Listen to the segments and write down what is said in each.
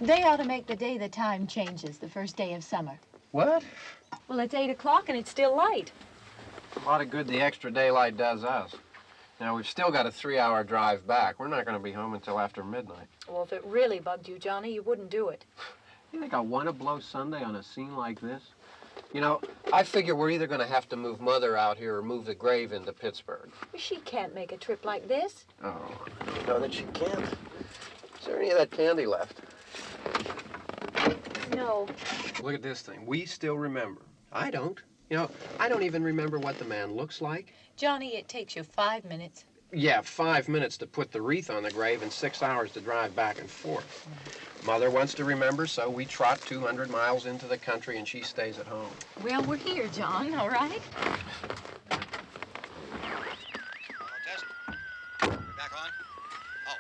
They ought to make the day the time changes, the first day of summer. What? Well, it's 8 o'clock and it's still light. A lot of good the extra daylight does us. Now, we've still got a 3-hour drive back. We're not going to be home until after midnight. Well, if it really bugged you, Johnny, you wouldn't do it. You think I want to blow Sunday on a scene like this? You know, I figure we're either going to have to move Mother out here or move the grave into Pittsburgh. She can't make a trip like this. Oh, I don't know that she can't. Is there any of that candy left? No. Look at this thing. We still remember. I don't. You know, I don't even remember what the man looks like. Johnny, it takes you 5 minutes. Yeah, 5 minutes to put the wreath on the grave and 6 hours to drive back and forth. Mother wants to remember, so we trot 200 miles into the country and she stays at home. Well, we're here, John, all right? Test. We back on? Oh.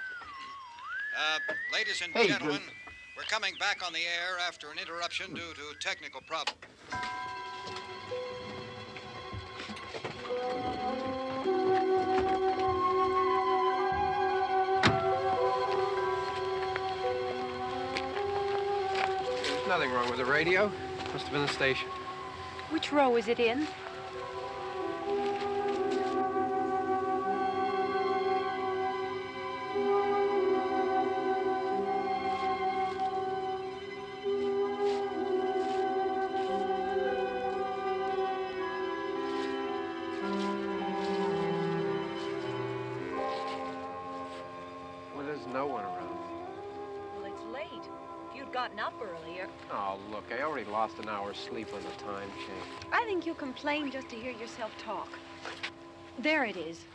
Ladies and gentlemen, we're coming back on the air after an interruption due to technical problems. There's nothing wrong with the radio. Must have been the station. Which row is it in? Well, there's no one around. Well, it's late. If you'd gotten up earlier. Oh, look, I already lost an hour's sleep on the time change. I think you complain just to hear yourself talk. There it is.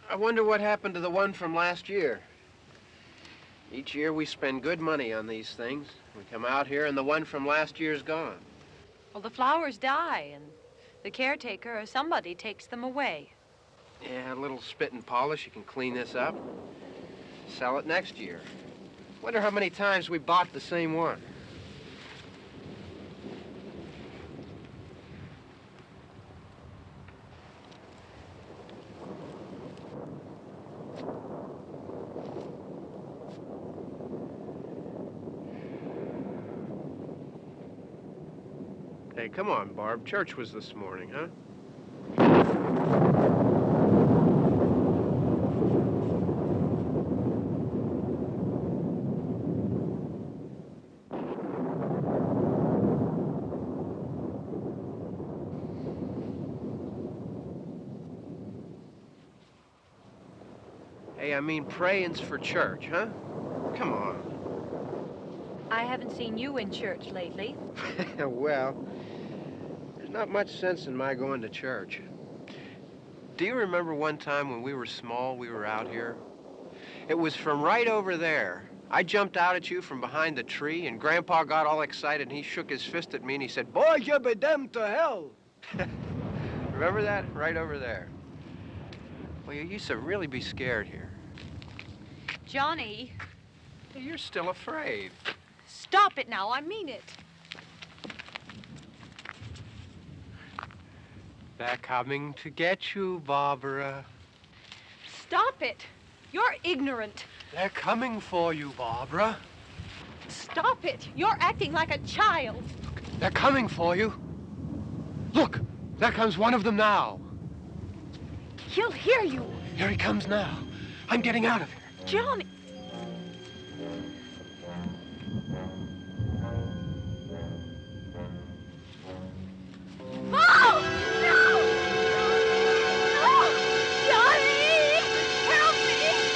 I wonder what happened to the one from last year. Each year we spend good money on these things. We come out here and the one from last year's gone. Well, the flowers die, and the caretaker or somebody takes them away. Yeah, a little spit and polish, you can clean this up. Sell it next year. Wonder how many times we bought the same one. Hey, come on, Barb. Church was this morning, huh? Hey, I mean, praying's for church, huh? Come on. I haven't seen you in church lately. Well, there's not much sense in my going to church. Do you remember one time when we were small, we were out here? It was from right over there, I jumped out at you from behind the tree, and Grandpa got all excited, and he shook his fist at me, and he said, "Boy, you be damned to hell." Remember that? Right over there. Well, you used to really be scared here. Johnny, Hey, you're still afraid. stop it now. I mean it. They're coming to get you, Barbara. Stop it. You're ignorant. They're coming for you, Barbara. Stop it. You're acting like a child. They're coming for you. Look, there comes one of them now. He'll hear you. Here he comes now. I'm getting out of here. Johnny. Oh! No! No! Johnny! Help me!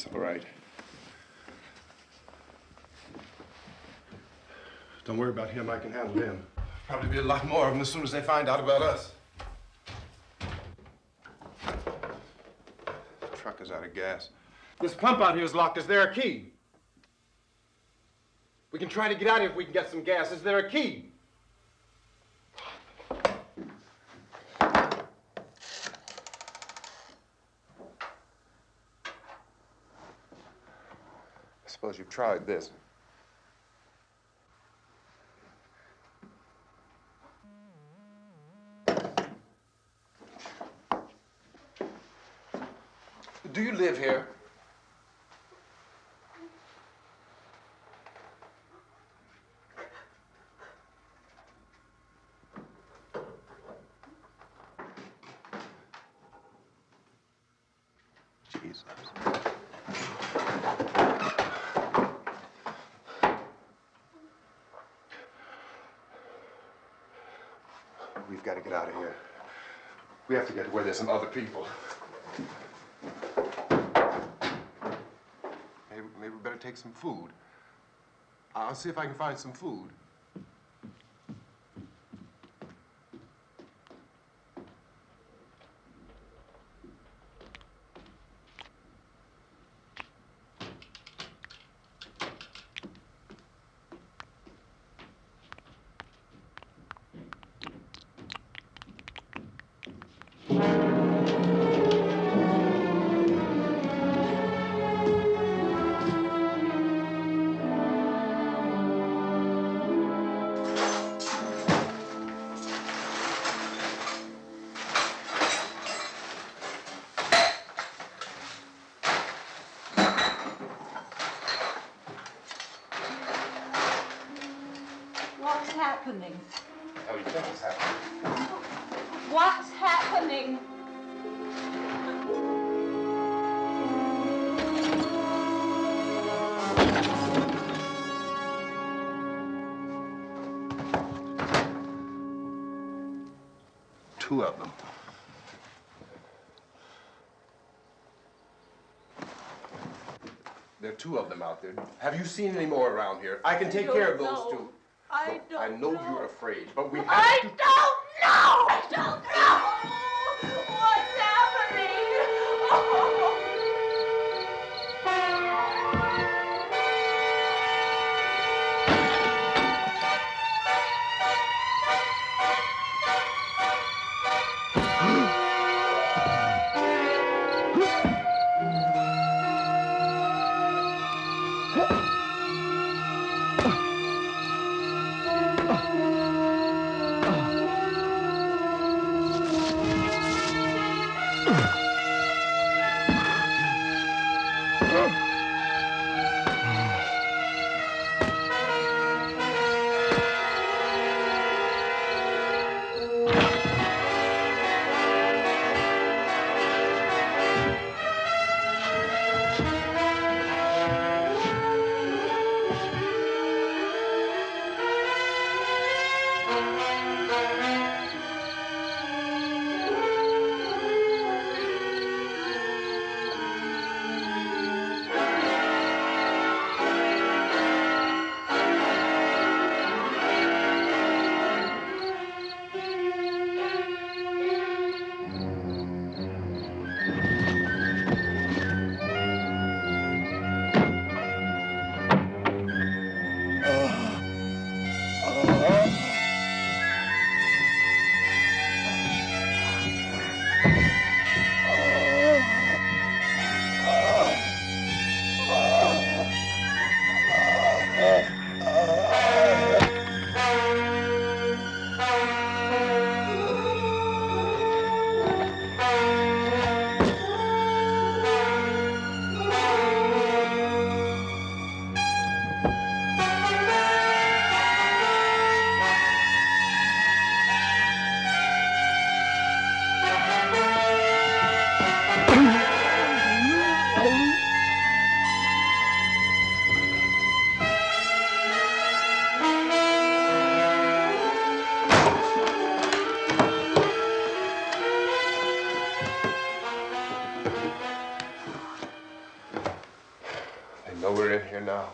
It's all right. Don't worry about him. I can handle him. Probably be a lot more of them as soon as they find out about us. The truck is out of gas. This pump out here is locked. Is there a key? We can try to get out of here if we can get some gas. Is there a key? I suppose you've tried this. Do you live here? Jesus. We've got to get out of here. We have to get to where there's some other people. Maybe we better take some food. I'll see if I can find some food. What's happening? How do you think it's happening? What's happening? Two of them. There are two of them out there. Have you seen any more around here? I can take care of those two. I don't I know you're afraid, but we have I to... don't know! I don't know! What's happening? Oh. Oh, we're in here now.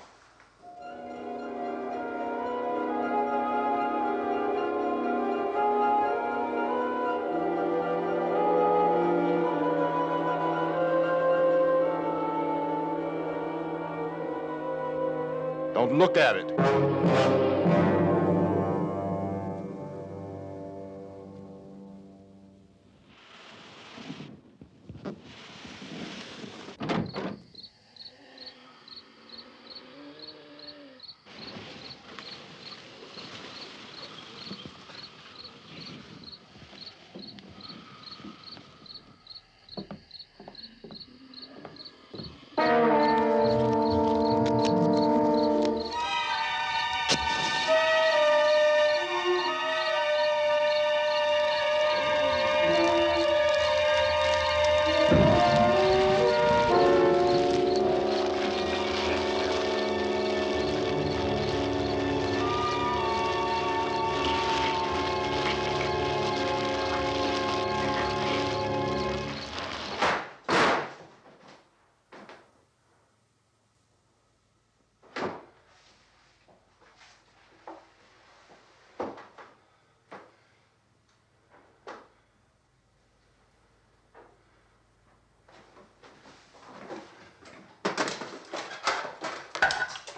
Don't look at it.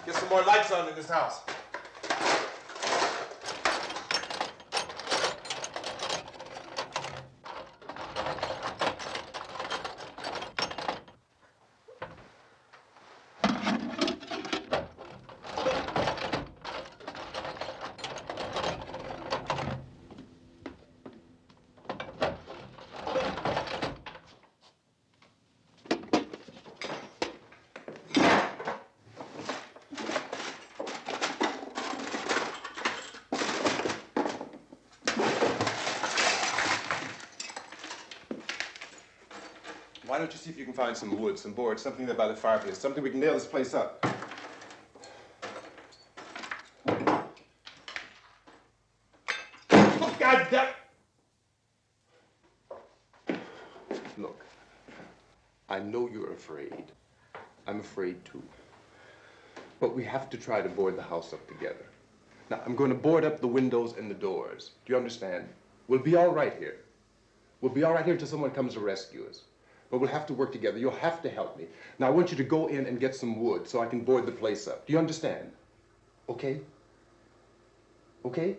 Get some more lights on in this house. Why don't you see if you can find some wood, some board, something there by the fireplace, something we can nail this place up. Oh, God damn! Look, I know you're afraid. I'm afraid too. But we have to try to board the house up together. Now, I'm going to board up the windows and the doors. Do you understand? We'll be all right here. We'll be all right here until someone comes to rescue us. But we'll have to work together. You'll have to help me. Now, I want you to go in and get some wood so I can board the place up. Do you understand? Okay? Okay?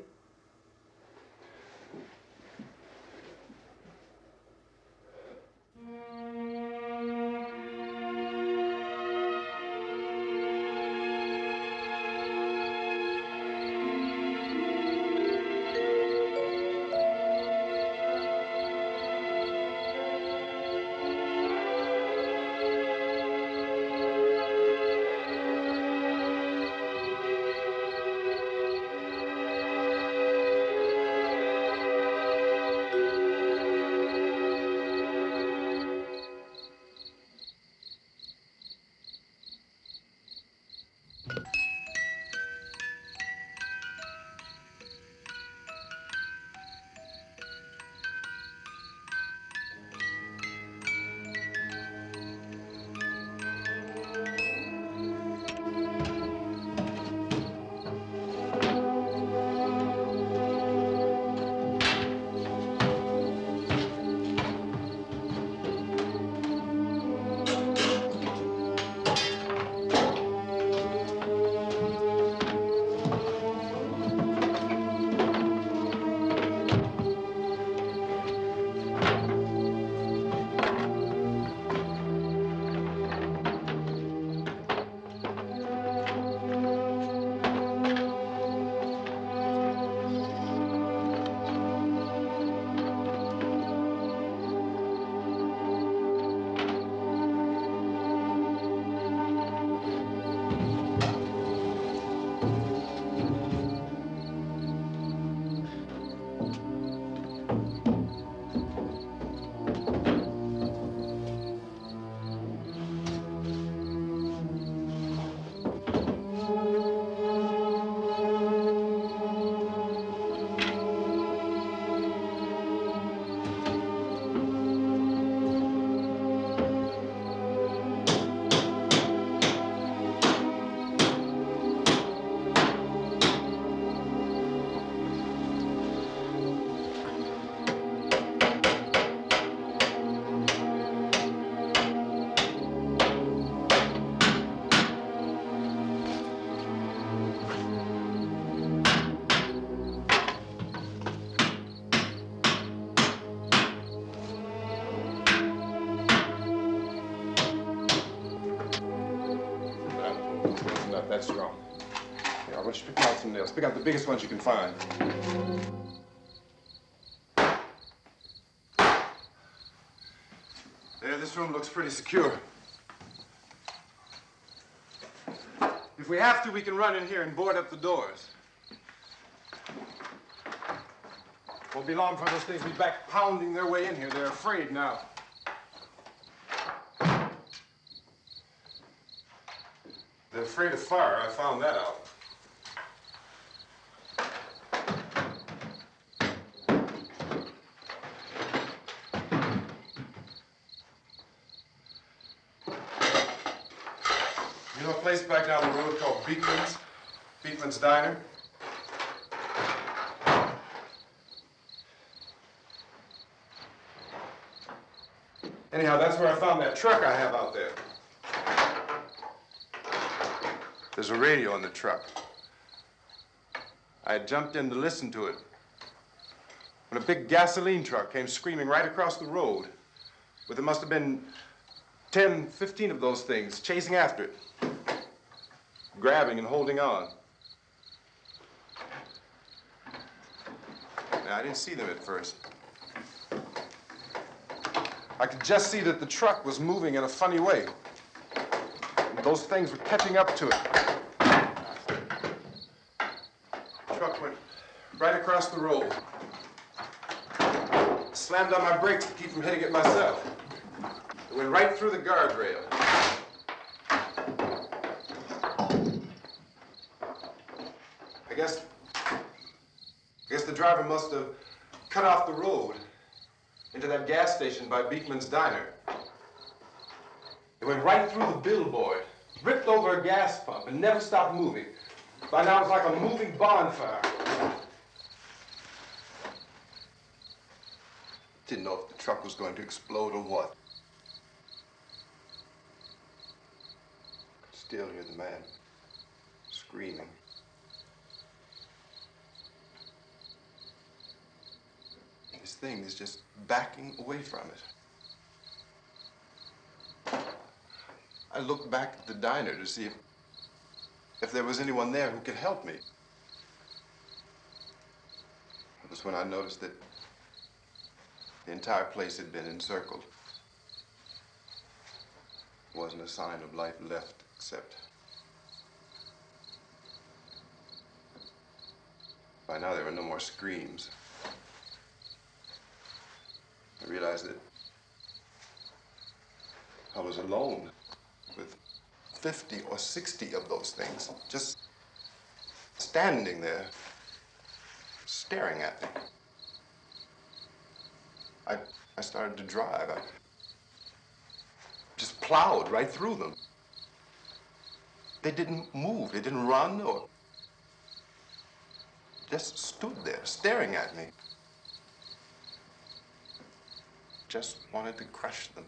that's wrong. Here, I want you to pick out some nails. Pick out the biggest ones you can find. There, this room looks pretty secure. If we have to, we can run in here and board up the doors. Won't be long before those things will be back pounding their way in here. They're afraid now. They're afraid of fire. I found that out. You know a place back down the road called Beekman's? Beekman's Diner? Anyhow, that's where I found that truck I have out there. There's a radio in the truck. I had jumped in to listen to it when a big gasoline truck came screaming right across the road with there must have been 10, 15 of those things chasing after it, grabbing and holding on. Now, I didn't see them at first. I could just see that the truck was moving in a funny way. And those things were catching up to it. The truck went right across the road. Slammed on my brakes to keep from hitting it myself. It went right through the guardrail. I guess the driver must have cut off the road into that gas station by Beekman's Diner. It went right through the billboard, ripped over a gas pump, and never stopped moving. By now, it's like a moving bonfire. Didn't know if the truck was going to explode or what. Could still hear the man screaming. This thing is just backing away from it. I looked back at the diner to see if there was anyone there who could help me. It was when I noticed that the entire place had been encircled. There wasn't a sign of life left except by now there were no more screams. I realized that I was alone with 50 or 60 of those things, just standing there, staring at me. I started to drive. I just plowed right through them. They didn't move, they didn't run or just stood there, staring at me. Just wanted to crush them.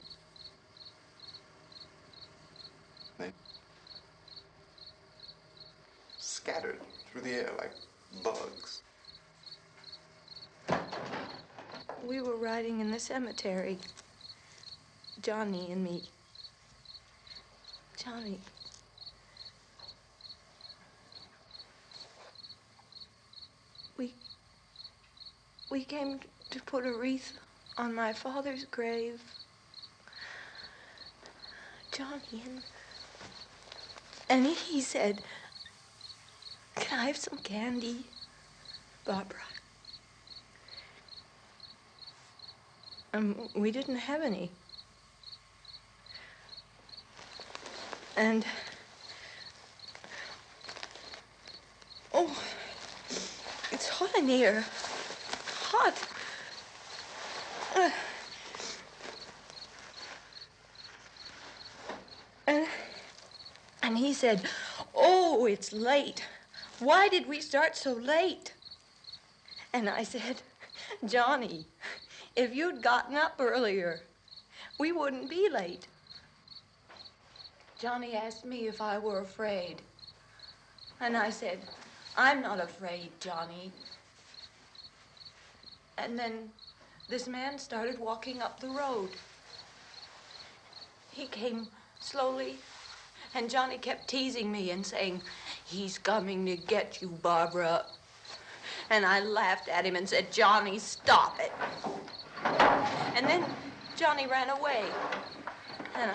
They scattered through the air like bugs. We were riding in the cemetery, Johnny and me. Johnny. We came to put a wreath on my father's grave. Johnny, and he said, "Can I have some candy, Barbara?" We didn't have any. And, oh, it's hot in here. Hot. And he said, "Oh, it's late. Why did we start so late?" And I said, "Johnny, if you'd gotten up earlier, we wouldn't be late." Johnny asked me if I were afraid. And I said, "I'm not afraid, Johnny." And then this man started walking up the road. He came slowly And Johnny kept teasing me and saying, "He's coming to get you, Barbara." And I laughed at him and said, "Johnny, stop it." And then Johnny ran away. And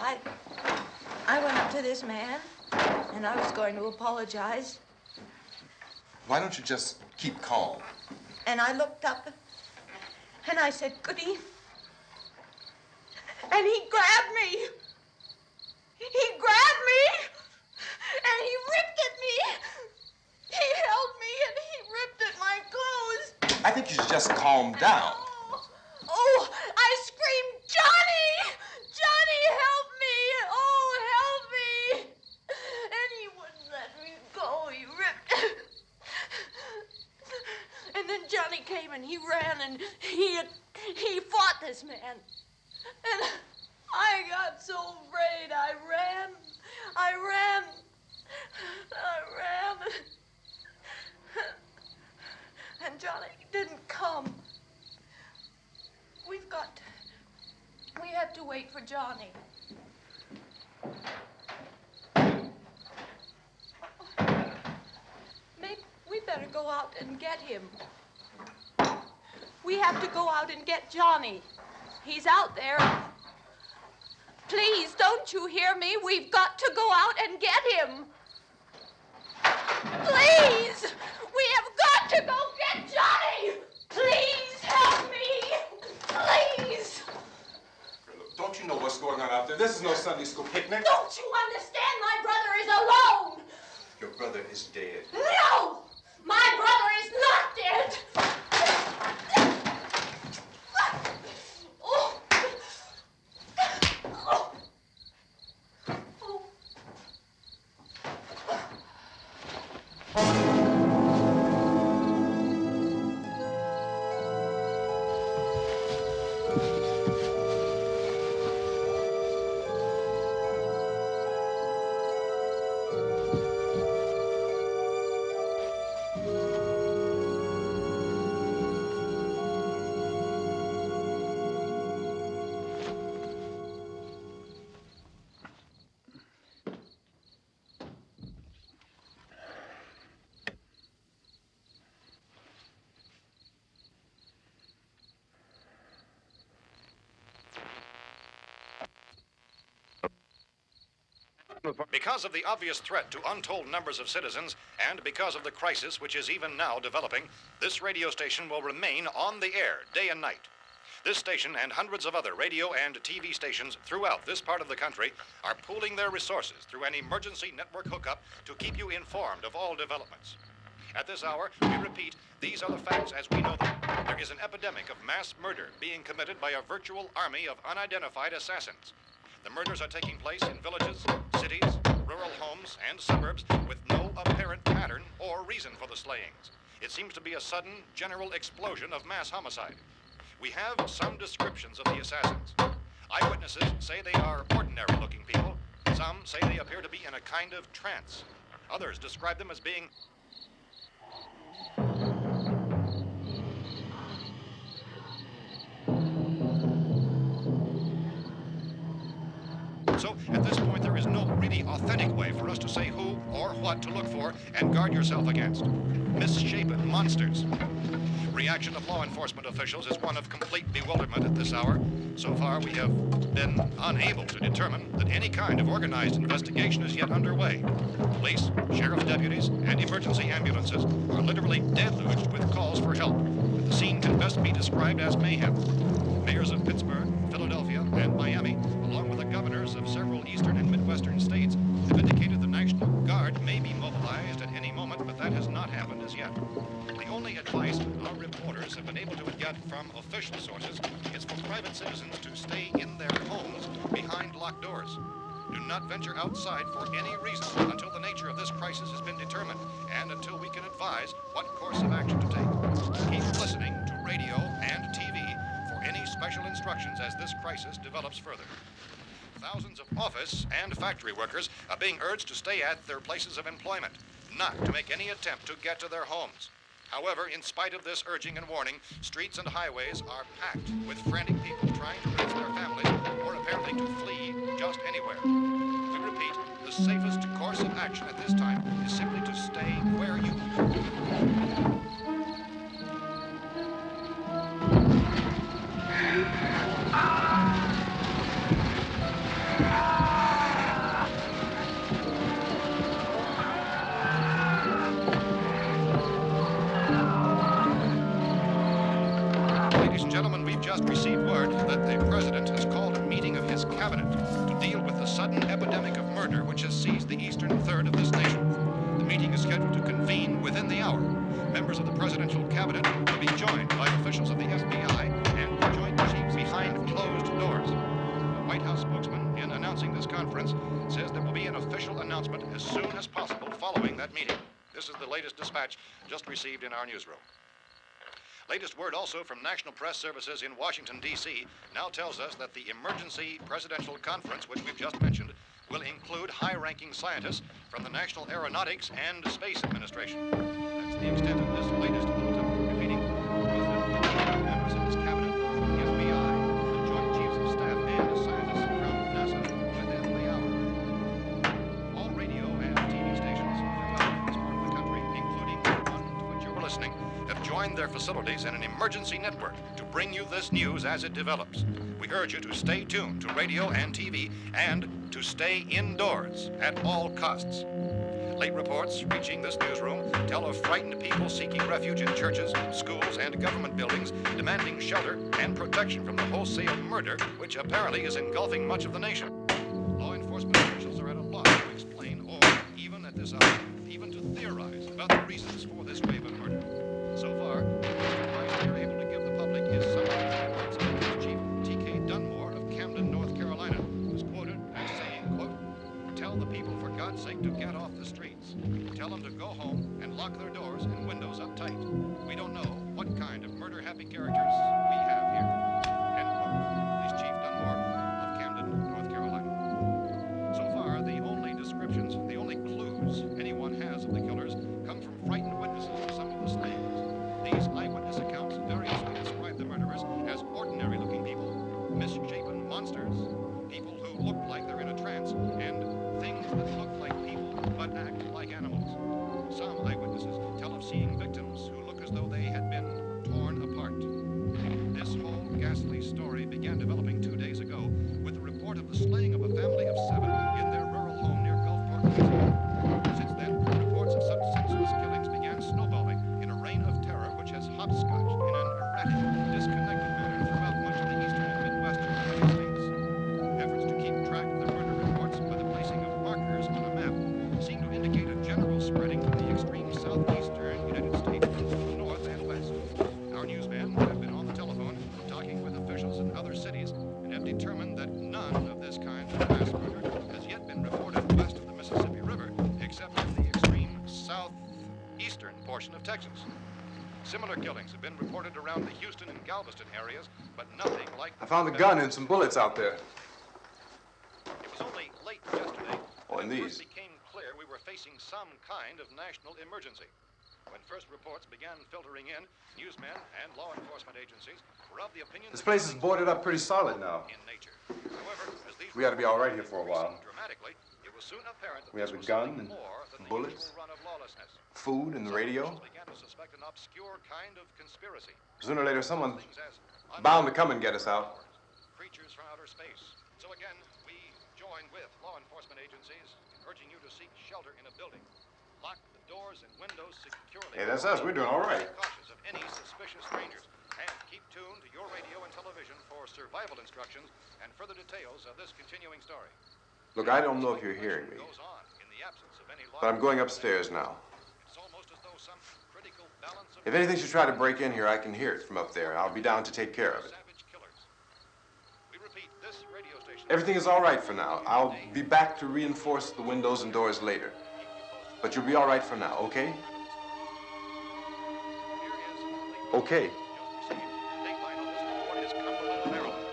I went up to this man, and I was going to apologize. Why don't you just keep calm? And I looked up, and I said, "Goody." And he grabbed me. He grabbed me, and he ripped at me. He held me, and he ripped at my clothes. I think you should just calm down. Oh, I screamed, "Johnny! Johnny, help me! Oh, help me!" And he wouldn't let me go. He ripped. And then Johnny came and he ran and he fought this man. And I got so afraid. I ran. And Johnny didn't come. We have to wait for Johnny. Maybe we better go out and get him. We have to go out and get Johnny. He's out there. Please, don't you hear me? We've got to go out and get him. Please! We have got to go get Johnny! Please help me! Please! Don't you know what's going on out there? This is no Sunday school picnic. Don't you understand? My brother is alone! Your brother is dead. No! My brother is not dead! Oh. Oh. Oh. Because of the obvious threat to untold numbers of citizens, and because of the crisis which is even now developing, this radio station will remain on the air day and night. This station and hundreds of other radio and TV stations throughout this part of the country are pooling their resources through an emergency network hookup to keep you informed of all developments. At this hour, we repeat, these are the facts as we know them. There is an epidemic of mass murder being committed by a virtual army of unidentified assassins. The murders are taking place in villages, cities, rural homes, and suburbs with no apparent pattern or reason for the slayings. It seems to be a sudden, general explosion of mass homicide. We have some descriptions of the assassins. Eyewitnesses say they are ordinary-looking people. Some say they appear to be in a kind of trance. Others describe them as being So, at this point, there is no really authentic way for us to say who or what to look for and guard yourself against. Misshapen monsters. Reaction of law enforcement officials is one of complete bewilderment at this hour. So far, we have been unable to determine that any kind of organized investigation is yet underway. Police, sheriff's deputies, and emergency ambulances are literally deluged with calls for help. The scene can best be described as mayhem. Mayors of Pittsburgh, Philadelphia, and Miami, along with the governors of several eastern and midwestern states, have indicated the National Guard may be mobilized at any moment, but that has not happened as yet. The only advice our reporters have been able to get from official sources is for private citizens to stay in their homes behind locked doors. Do not venture outside for any reason until the nature of this crisis has been determined and until we can advise what course of action to take. Keep listening to radio and TV for any special instructions as this crisis develops further. Thousands of office and factory workers are being urged to stay at their places of employment, not to make any attempt to get to their homes. However, in spite of this urging and warning, streets and highways are packed with frantic people trying to reach their families or apparently to flee just anywhere. We repeat, the safest course of action at this time is simply to stay where you Ladies and gentlemen, we've just received word that the president has called a meeting of his cabinet to deal with the sudden epidemic of murder which has seized the eastern third of this nation. The meeting is scheduled to convene within the hour. Members of the presidential cabinet will be joined by officials of the FBI and the Joint Chiefs behind closed doors. The White House spokesman, in announcing this conference, says there will be an official announcement as soon as possible following that meeting. This is the latest dispatch just received in our newsroom. Latest word also from National Press Services in Washington, D.C. now tells us that the emergency presidential conference, which we've just mentioned, will include high-ranking scientists from the National Aeronautics and Space Administration. That's the extent of this latest bulletin, repeating the President, members of his cabinet, the FBI, the Joint Chiefs of Staff, and scientists from NASA within the hour. All radio and TV stations throughout this part of the country, including the one to which you're listening, have joined their facilities in an emergency network to bring you this news as it develops. We urge you to stay tuned to radio and TV and to stay indoors at all costs. Late reports reaching this newsroom tell of frightened people seeking refuge in churches, schools, and government buildings, demanding shelter and protection from the wholesale murder which apparently is engulfing much of the nation. Law enforcement officials are at a loss to explain or, even at this hour, even to theorize about the reasons for this wave of murder. So far, the advice we are able to give the public is some of the words of Police Chief T.K. Dunmore of Camden, North Carolina, who's quoted as saying, quote, "Tell the people, for God's sake, to get off the streets. Tell them to go home and lock their doors and windows up tight. We don't know what kind of murder-happy characters we have here." End quote. Police Chief Dunmore of Camden, North Carolina. So far, the only descriptions, the only clues anyone has of the killers come from frightened witnesses of some of the slayings. These eyewitness accounts variously describe the murderers as ordinary-looking people, misshapen monsters, people who look like they're in a trance, and things that look like people but act like animals. Some eyewitnesses tell of seeing victims who look as though they had been torn apart. This whole ghastly story began developing 2 days ago with the report of the slaying of a family of 7 in their rural home near Gulfport, Louisiana. Since then, reports of such senseless killings began snowballing in a reign of terror which has hopscotched in an erratic, disconnected manner throughout much of the eastern and midwestern United States. Efforts to keep track of the murder reports by the placing of markers on a map seem to indicate a general spreading from the extreme southeastern United States to the north and west. Our newsmen have been on the telephone talking with officials in other cities and have determined that none of this kind of mass murder has yet been reported west of the Mississippi River, except in the extreme southeastern portion of Texas. Similar killings have been reported around the Houston and Galveston areas, but nothing like... I found a gun and some bullets out there. It was only late yesterday Oh, and that it these. first became clear we were facing some kind of national emergency. When first reports began filtering in, newsmen and law enforcement agencies were of the opinion This that place is killings boarded were up pretty solid now. in nature. However, as these We ought to be all right reports here for a while. increased dramatically, it was soon apparent that We have this a was gun something and more than the bullets, usual run of lawlessness. food and the Some radio. officials began to suspect an obscure kind of conspiracy. Sooner or later, someone's Things as bound to come and get us out. creatures from outer space. So again, we join with law enforcement agencies in urging you to seek shelter in a building. Lock the doors and windows securely. Hey, that's us. We're doing all right. Be cautious of any suspicious strangers. And keep tuned to your radio and television for survival instructions and further details of this continuing story. Look, I don't know if you're hearing me, Goes on in the absence of any law. but I'm going upstairs now. It's almost as though some critical balance of If anything should try to break in here, I can hear it from up there. I'll be down to take care of it. savage killers. We repeat, this radio station. Everything is all right for now. I'll be back to reinforce the windows and doors later. But you'll be all right for now, okay? Okay. Dateline on this report is Cumberland, Maryland.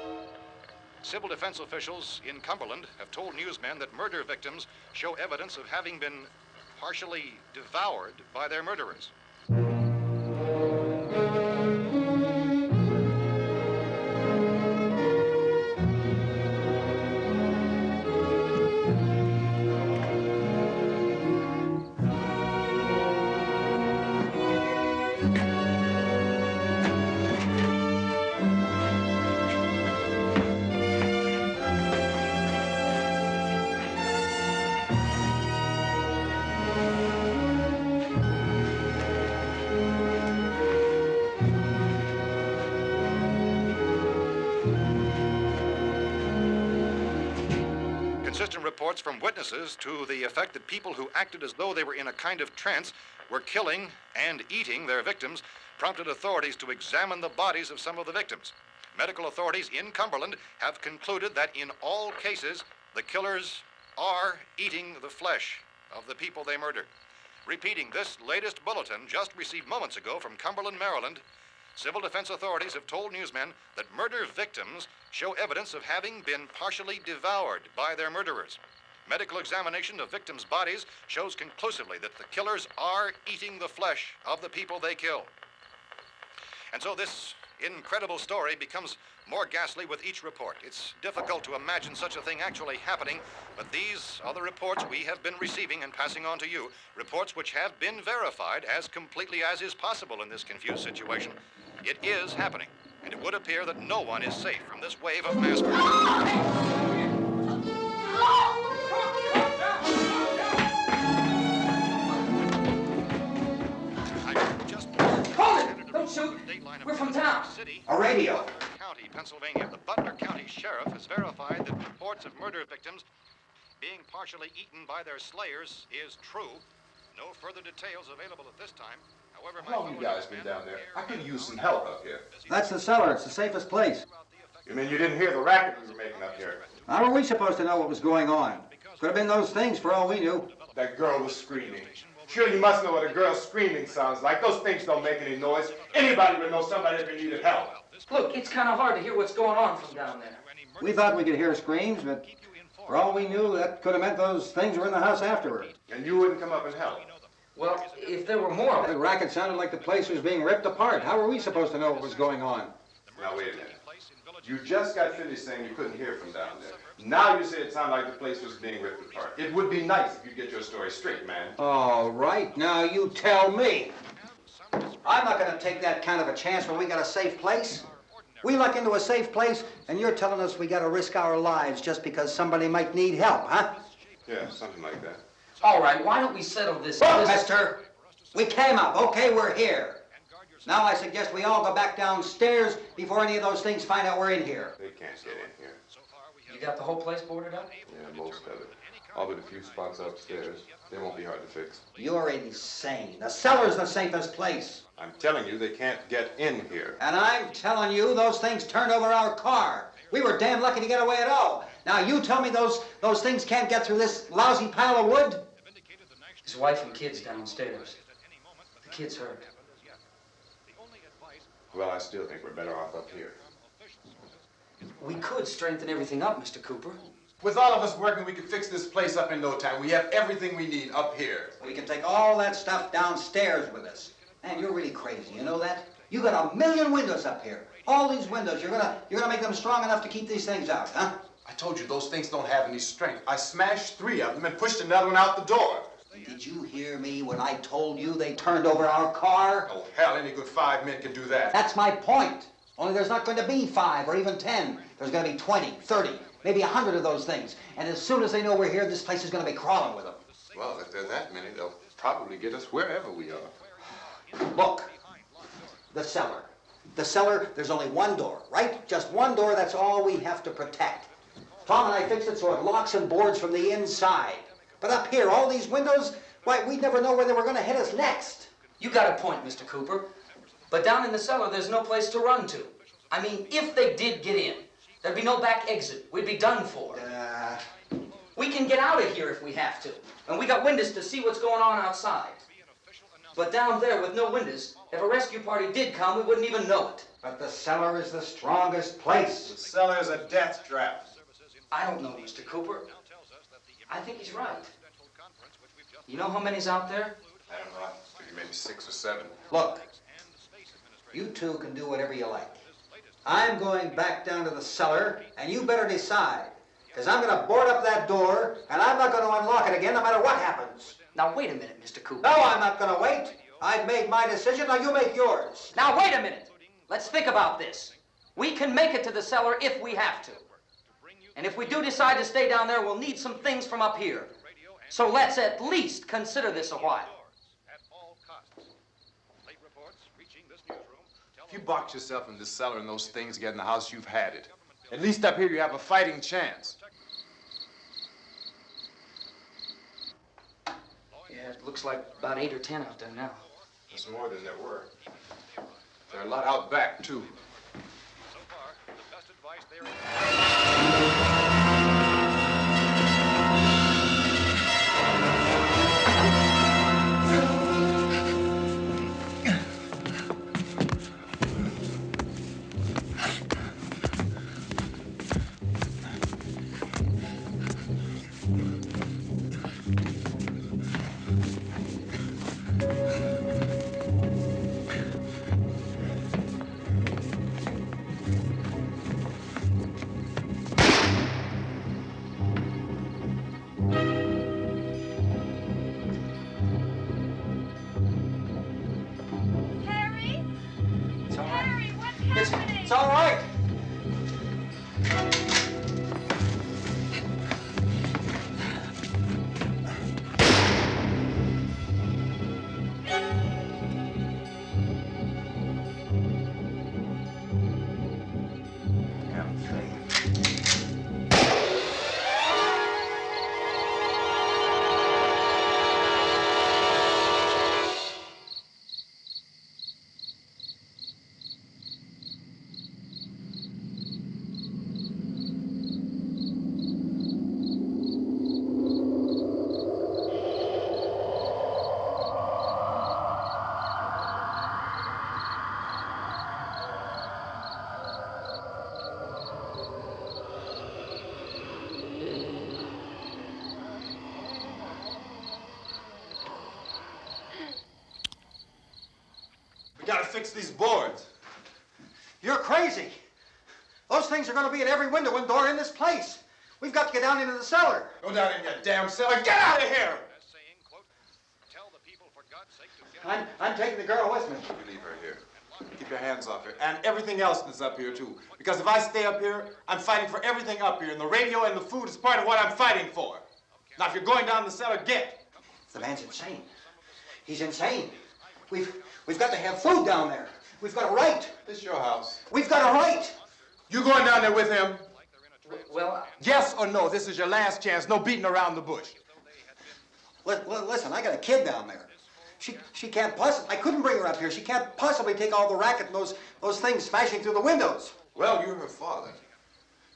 Civil defense officials in Cumberland have told newsmen that murder victims show evidence of having been partially devoured by their murderers. Consistent reports from witnesses to the effect that people who acted as though they were in a kind of trance were killing and eating their victims prompted authorities to examine the bodies of some of the victims. Medical authorities in Cumberland have concluded that in all cases, the killers are eating the flesh of the people they murdered. Repeating this latest bulletin just received moments ago from Cumberland, Maryland, civil defense authorities have told newsmen that murder victims show evidence of having been partially devoured by their murderers. Medical examination of victims' bodies shows conclusively that the killers are eating the flesh of the people they kill. And so this incredible story becomes more ghastly with each report. It's difficult to imagine such a thing actually happening, but these are the reports we have been receiving and passing on to you, reports which have been verified as completely as is possible in this confused situation. It is happening, and it would appear that no one is safe from this wave of mass murder. Don't shoot. We're from town. A radio. County, Pennsylvania. The Butler County Sheriff has verified that reports of murder victims being partially eaten by their slayers is true. No further details available at this time. However, How long have you guys been down there? I could use some help up here. That's the cellar. It's the safest place. You mean you didn't hear the racket we were making up here? How were we supposed to know what was going on? Could have been those things for all we knew. That girl was screaming. Sure, you must know what a girl screaming sounds like. Those things don't make any noise. Anybody would know somebody ever needed help. Look, it's kind of hard to hear what's going on from down there. We thought we could hear screams, but for all we knew, that could have meant those things were in the house afterward. And you wouldn't come up and help? Well, if there were more of The them. racket sounded like the place was being ripped apart. How were we supposed to know what was going on? Now, wait a minute. You just got finished saying you couldn't hear from down there. Now you say it sounded like the place was being ripped apart. It would be nice if you'd get your story straight, man. All right, now you tell me. I'm not going to take that kind of a chance when we got a safe place. We luck into a safe place, and you're telling us we got to risk our lives just because somebody might need help, huh? Yeah, something like that. All right, why don't we settle this? Look, mister, we came up. Okay, we're here. Now I suggest we all go back downstairs before any of those things find out we're in here. They can't get in here. You got the whole place boarded up? Yeah, most of it. All but a few spots upstairs. They won't be hard to fix. You're insane. The cellar's the safest place. I'm telling you, they can't get in here. And I'm telling you, those things turned over our car. We were damn lucky to get away at all. Now you tell me those things can't get through this lousy pile of wood? His wife and kids downstairs. The kid's hurt. Well, I still think we're better off up here. We could strengthen everything up, Mr. Cooper. With all of us working, we could fix this place up in no time. We have everything we need up here. We can take all that stuff downstairs with us. Man, you're really crazy, you know that? You got 1,000,000 windows up here. All these windows, you're gonna make them strong enough to keep these things out, huh? I told you those things don't have any strength. I smashed 3 of them and pushed another one out the door. Did you hear me when I told you they turned over our car? Oh, hell, any good 5 men can do that. That's my point. Only there's not going to be 5 or even 10. There's going to be 20, 30, maybe 100 of those things. And as soon as they know we're here, this place is going to be crawling with them. Well, if there are that many, they'll probably get us wherever we are. Look, the cellar. The cellar, there's only one door, right? Just one door, that's all we have to protect. Tom and I fixed it so it locks and boards from the inside. But up here, all these windows, why, we'd never know where they were going to hit us next. You got a point, Mr. Cooper. But down in the cellar, there's no place to run to. I mean, if they did get in, there'd be no back exit. We'd be done for. We can get out of here if we have to. And we got windows to see what's going on outside. But down there with no windows, if a rescue party did come, we wouldn't even know it. But the cellar is the strongest place. The cellar's a death trap. I don't know, Mr. Cooper. I think he's right. You know how many's out there? I don't know. Maybe 6 or 7. Look, you two can do whatever you like. I'm going back down to the cellar, and you better decide. Because I'm going to board up that door, and I'm not going to unlock it again no matter what happens. Now, wait a minute, Mr. Cooper. No, I'm not going to wait. I've made my decision, now you make yours. Now, wait a minute. Let's think about this. We can make it to the cellar if we have to. And if we do decide to stay down there, we'll need some things from up here. So let's at least consider this a while. If you box yourself in this cellar and those things get in the house, you've had it. At least up here you have a fighting chance. Yeah, it looks like about 8 or 10 out there now. There's more than there were. There are a lot out back, too. So far, the best advice there is. Harry? It's all right. Harry, what's happening? It's all right. Damn thing. We gotta fix these boards. You're crazy. Those things are going to be at every window and door in this place. We've got to get down into the cellar. Go down in your damn cellar. Get out of here! As saying, quote, tell the people for God's sake to get I'm taking the girl with me. You leave her here. Keep your hands off her. And everything else that's up here, too. Because if I stay up here, I'm fighting for everything up here. And the radio and the food is part of what I'm fighting for. Now, if you're going down the cellar, get. The man's insane. He's insane. We've got to have food down there. We've got a right. This is your house. We've got a right. You going down there with him? Well, Yes or no? This is your last chance. No beating around the bush. Listen, I got a kid down there. She can't possibly. I couldn't bring her up here. She can't possibly take all the racket and those things smashing through the windows. Well, you're her father.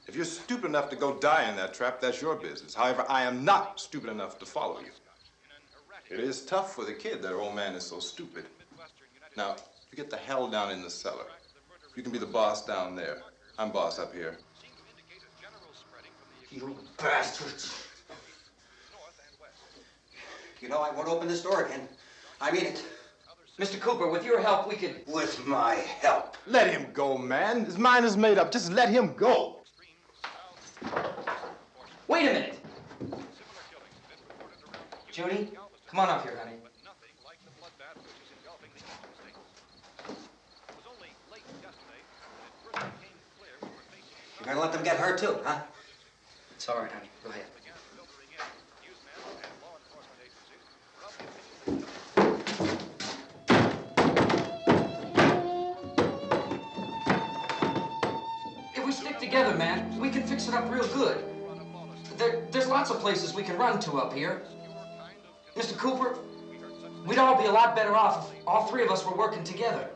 If you're stupid enough to go die in that trap, that's your business. However, I am not stupid enough to follow you. It is tough for the kid that old man is so stupid. Now, you get the hell down in the cellar. You can be the boss down there. I'm boss up here. You bastards. You know, I won't open this door again. I mean it. Mr. Cooper, with your help, we could... With my help. Let him go, man. His mind is made up. Just let him go. Wait a minute. Judy, come on up here, honey. You're gonna let them get hurt too, huh? It's all right, honey. Go ahead. If we stick together, man, we can fix it up real good. There's lots of places we can run to up here. Mr. Cooper, we'd all be a lot better off if all three of us were working together.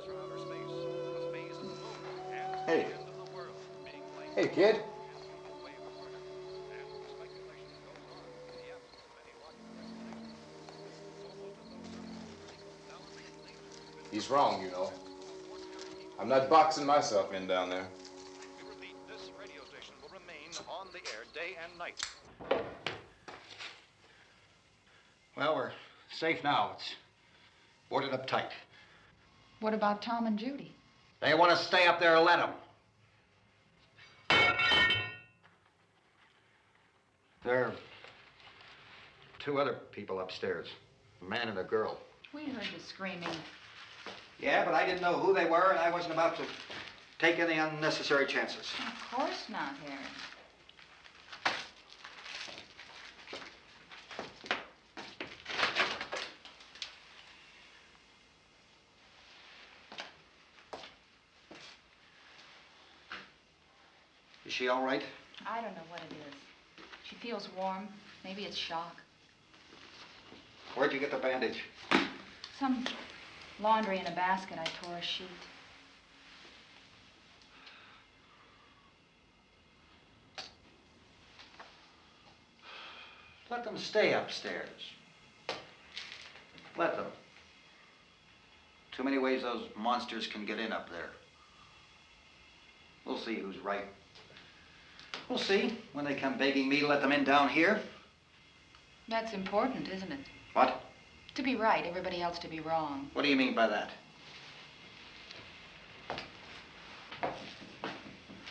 Hey. Hey, kid. He's wrong, you know. I'm not boxing myself in down there. We repeat, this radio station will remain on the air day and night. Well, we're safe now. It's boarded up tight. What about Tom and Judy? They want to stay up there, let them. There are two other people upstairs, a man and a girl. We heard the screaming. Yeah, but I didn't know who they were, and I wasn't about to take any unnecessary chances. Of course not, Harry. Is she all right? I don't know what it is. She feels warm. Maybe it's shock. Where'd you get the bandage? Some laundry in a basket. I tore a sheet. Let them stay upstairs. Let them. Too many ways those monsters can get in up there. We'll see who's right. We'll see when they come begging me to let them in down here. That's important, isn't it? What? To be right, everybody else to be wrong. What do you mean by that?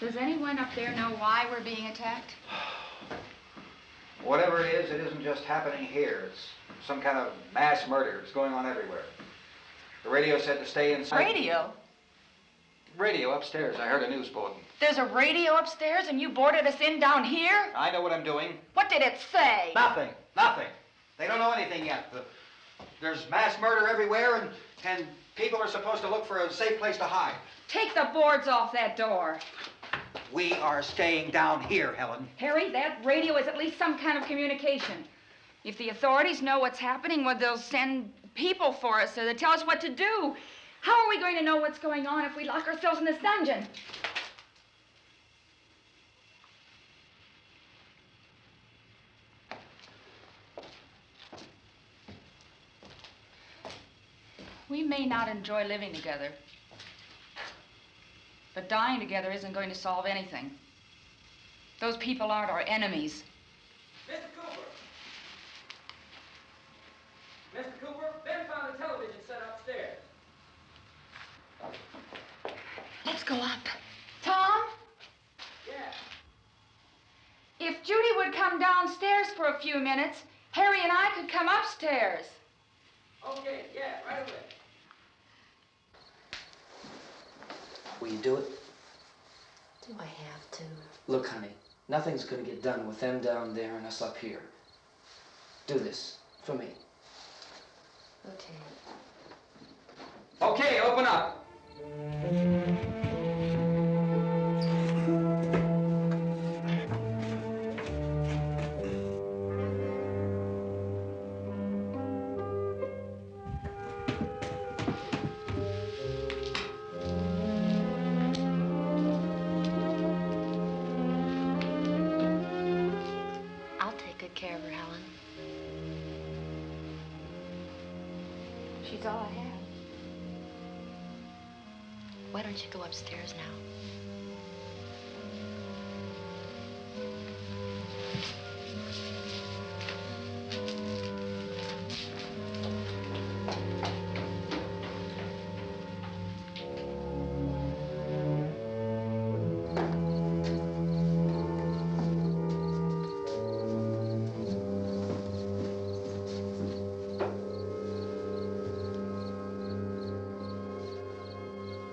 Does anyone up there know why we're being attacked? Whatever it isn't just happening here. It's some kind of mass murder. It's going on everywhere. The radio said to stay inside. Radio? Radio upstairs. I heard a news bulletin. There's a radio upstairs and you boarded us in down here? I know what I'm doing. What did it say? Nothing. Nothing. They don't know anything yet. There's mass murder everywhere, and people are supposed to look for a safe place to hide. Take the boards off that door. We are staying down here, Helen. Harry, that radio is at least some kind of communication. If the authorities know what's happening, well, they'll send people for us so they'll tell us what to do. How are we going to know what's going on if we lock ourselves in this dungeon? We may not enjoy living together, but dying together isn't going to solve anything. Those people aren't our enemies. Mr. Cooper! Mr. Cooper, Ben found the television set upstairs. Let's go up. Tom? Yeah. If Judy would come downstairs for a few minutes, Harry and I could come upstairs. Okay, yeah, right away. Will you do it? Do I have to? Look, honey, nothing's gonna get done with them down there and us up here. Do this for me. Okay. Okay, open up. I'll take good care of her, Helen. She's all I have. Why don't you go upstairs now?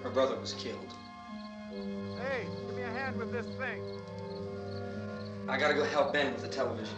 Her brother was killed. Hey, give me a hand with this thing. I gotta go help Ben with the television.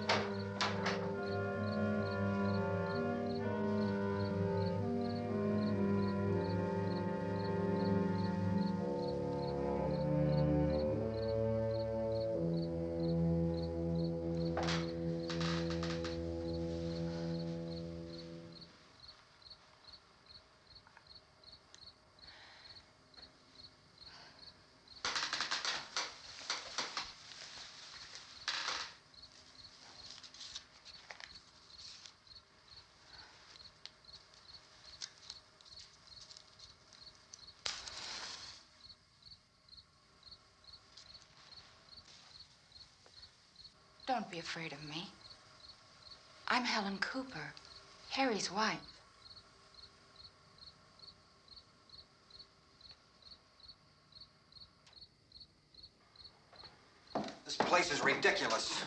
Don't be afraid of me. I'm Helen Cooper, Harry's wife. This place is ridiculous.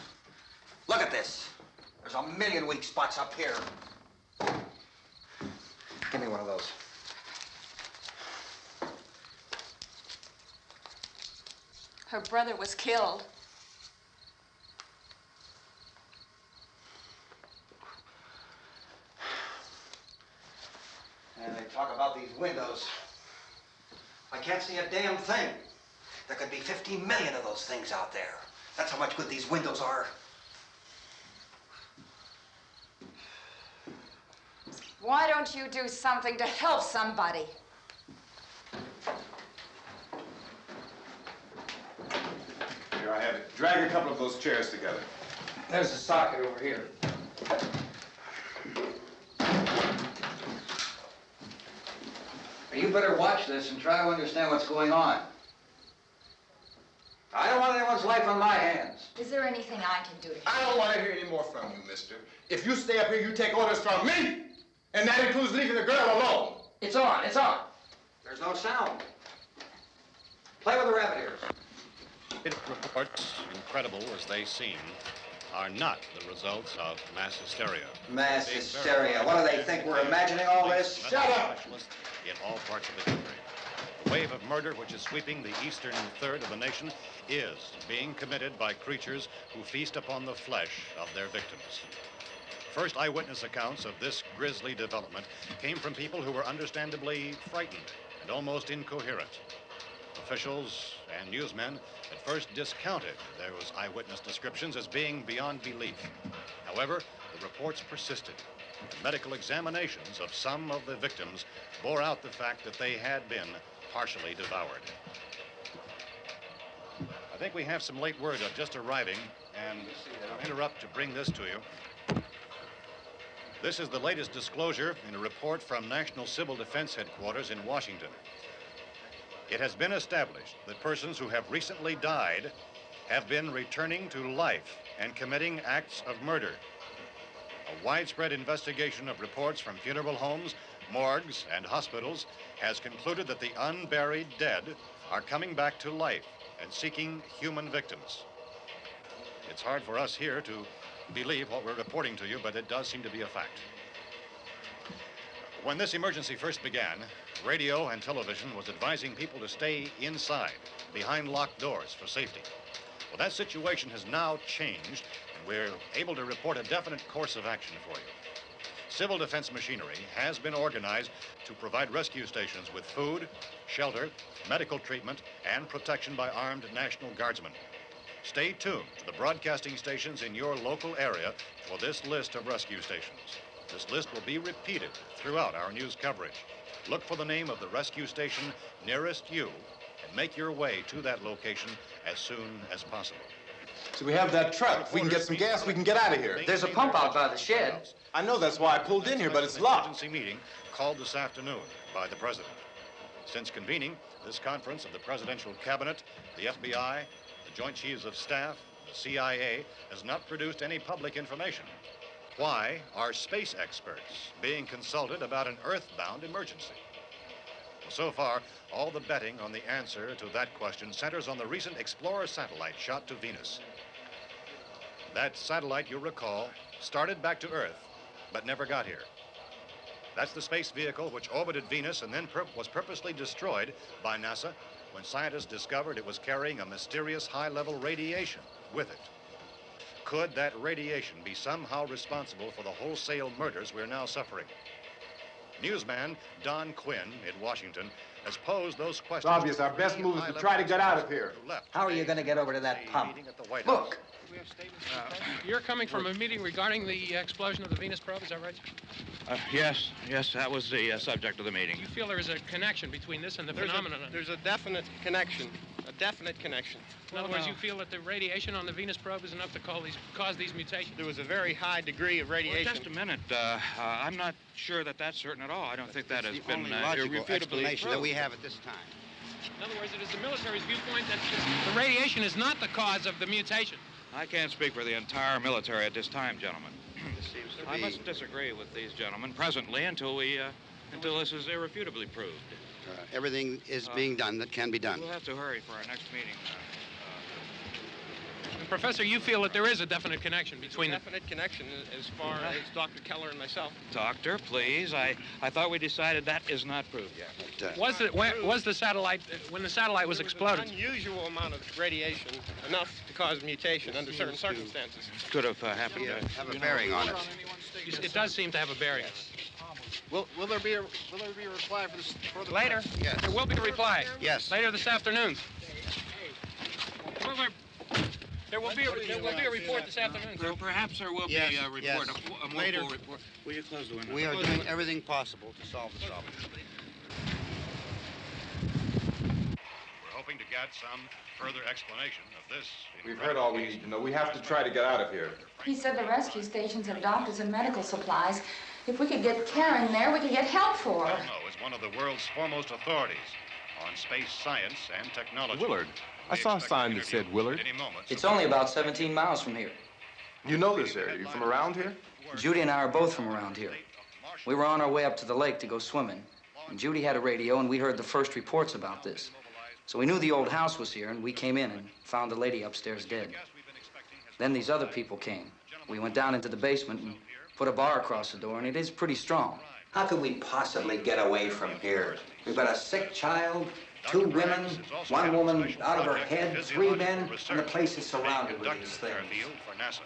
Look at this. There's a million weak spots up here. Give me one of those. Her brother was killed. And they talk about these windows. I can't see a damn thing. There could be 15 million of those things out there. That's how much good these windows are. Why don't you do something to help somebody? Here I have it. Drag a couple of those chairs together. There's a socket over here. You better watch this and try to understand what's going on. I don't want anyone's life on my hands. Is there anything I can do to help? I don't want to hear any more from you, mister. If you stay up here, you take orders from me. And that includes leaving the girl alone. It's on, it's on. There's no sound. Play with the rabbit ears. Reports, incredible as they seem, are not the results of mass hysteria. Mass hysteria. What do they think? We're imagining all this? Shut up! In all parts of the country. The wave of murder which is sweeping the eastern third of the nation is being committed by creatures who feast upon the flesh of their victims. First eyewitness accounts of this grisly development came from people who were understandably frightened and almost incoherent. Officials and newsmen at first discounted those eyewitness descriptions as being beyond belief. However, the reports persisted. The medical examinations of some of the victims bore out the fact that they had been partially devoured. I think we have some late word just arriving, and I'll interrupt to bring this to you. This is the latest disclosure in a report from National Civil Defense Headquarters in Washington. It has been established that persons who have recently died have been returning to life and committing acts of murder. A widespread investigation of reports from funeral homes, morgues, and hospitals has concluded that the unburied dead are coming back to life and seeking human victims. It's hard for us here to believe what we're reporting to you, but it does seem to be a fact. When this emergency first began, radio and television was advising people to stay inside, behind locked doors for safety. Well, that situation has now changed, and we're able to report a definite course of action for you. Civil defense machinery has been organized to provide rescue stations with food, shelter, medical treatment, and protection by armed National Guardsmen. Stay tuned to the broadcasting stations in your local area for this list of rescue stations. This list will be repeated throughout our news coverage. Look for the name of the rescue station nearest you and make your way to that location as soon as possible. So we have that truck. If we can get some gas, we can get out of here. There's a pump out by the shed. I know, that's why I pulled in here, but it's locked. Emergency meeting called this afternoon by the president. Since convening this conference of the presidential cabinet, the FBI, the Joint Chiefs of Staff, the CIA has not produced any public information. Why are space experts being consulted about an earthbound emergency? Well, so far, all the betting on the answer to that question centers on the recent Explorer satellite shot to Venus. That satellite, you'll recall, started back to Earth, but never got here. That's the space vehicle which orbited Venus and then was purposely destroyed by NASA when scientists discovered it was carrying a mysterious high-level radiation with it. Could that radiation be somehow responsible for the wholesale murders we're now suffering? Newsman Don Quinn in Washington has posed those questions. It's obvious our best move is to try to get out of here. How are you going to get over to that pump? Look. You're coming from a meeting regarding the explosion of the Venus probe, is that right? Yes, that was the subject of the meeting. You feel there is a connection between this and the phenomenon? There's a definite connection. In other words, you feel that the radiation on the Venus probe is enough to cause these mutations? There was a very high degree of radiation. Well, just a minute. I'm not sure that that's certain at all. I don't think that has been logical irrefutably explanation proved. that we have at this time. In other words, it is the military's viewpoint that the radiation is not the cause of the mutation. I can't speak for the entire military at this time, gentlemen. This seems to I be... must disagree with these gentlemen presently until this is irrefutably proved. everything is being done that can be done. We'll have to hurry for our next meeting. Professor, you feel that there is a definite connection between them? Definite connection as far as Dr. Keller and myself. Doctor, please. I thought we decided that is not proved yet. But, was the satellite, when the satellite was exploded? An unusual amount of radiation, enough to cause mutation under certain circumstances. Could have happened. Have a bearing on it. It does seem to have a bearing. Will there be a reply for this further? Later? Yes. There will be a reply. Yes. Later this afternoon. There will be a report this afternoon. Perhaps there will be a report, yes. a more Later. full report. Will you close the window? We are doing everything possible to solve the problem. We're hoping to get some further explanation of this. We've heard all we need to know. We have to try to get out of here. He said the rescue stations have doctors and medical supplies. If we could get care in there, we could get help for her. Romero is one of the world's foremost authorities on space science and technology. Willard. I saw a sign that said Willard. It's only about 17 miles from here. You know this area. You from around here? Judy and I are both from around here. We were on our way up to the lake to go swimming, and Judy had a radio, and we heard the first reports about this. So we knew the old house was here, and we came in and found the lady upstairs dead. Then these other people came. We went down into the basement and put a bar across the door, and it is pretty strong. How could we possibly get away from here? We've got a sick child, 2 women, 1 woman out of her head, 3 men, and the place is surrounded with these things. For NASA.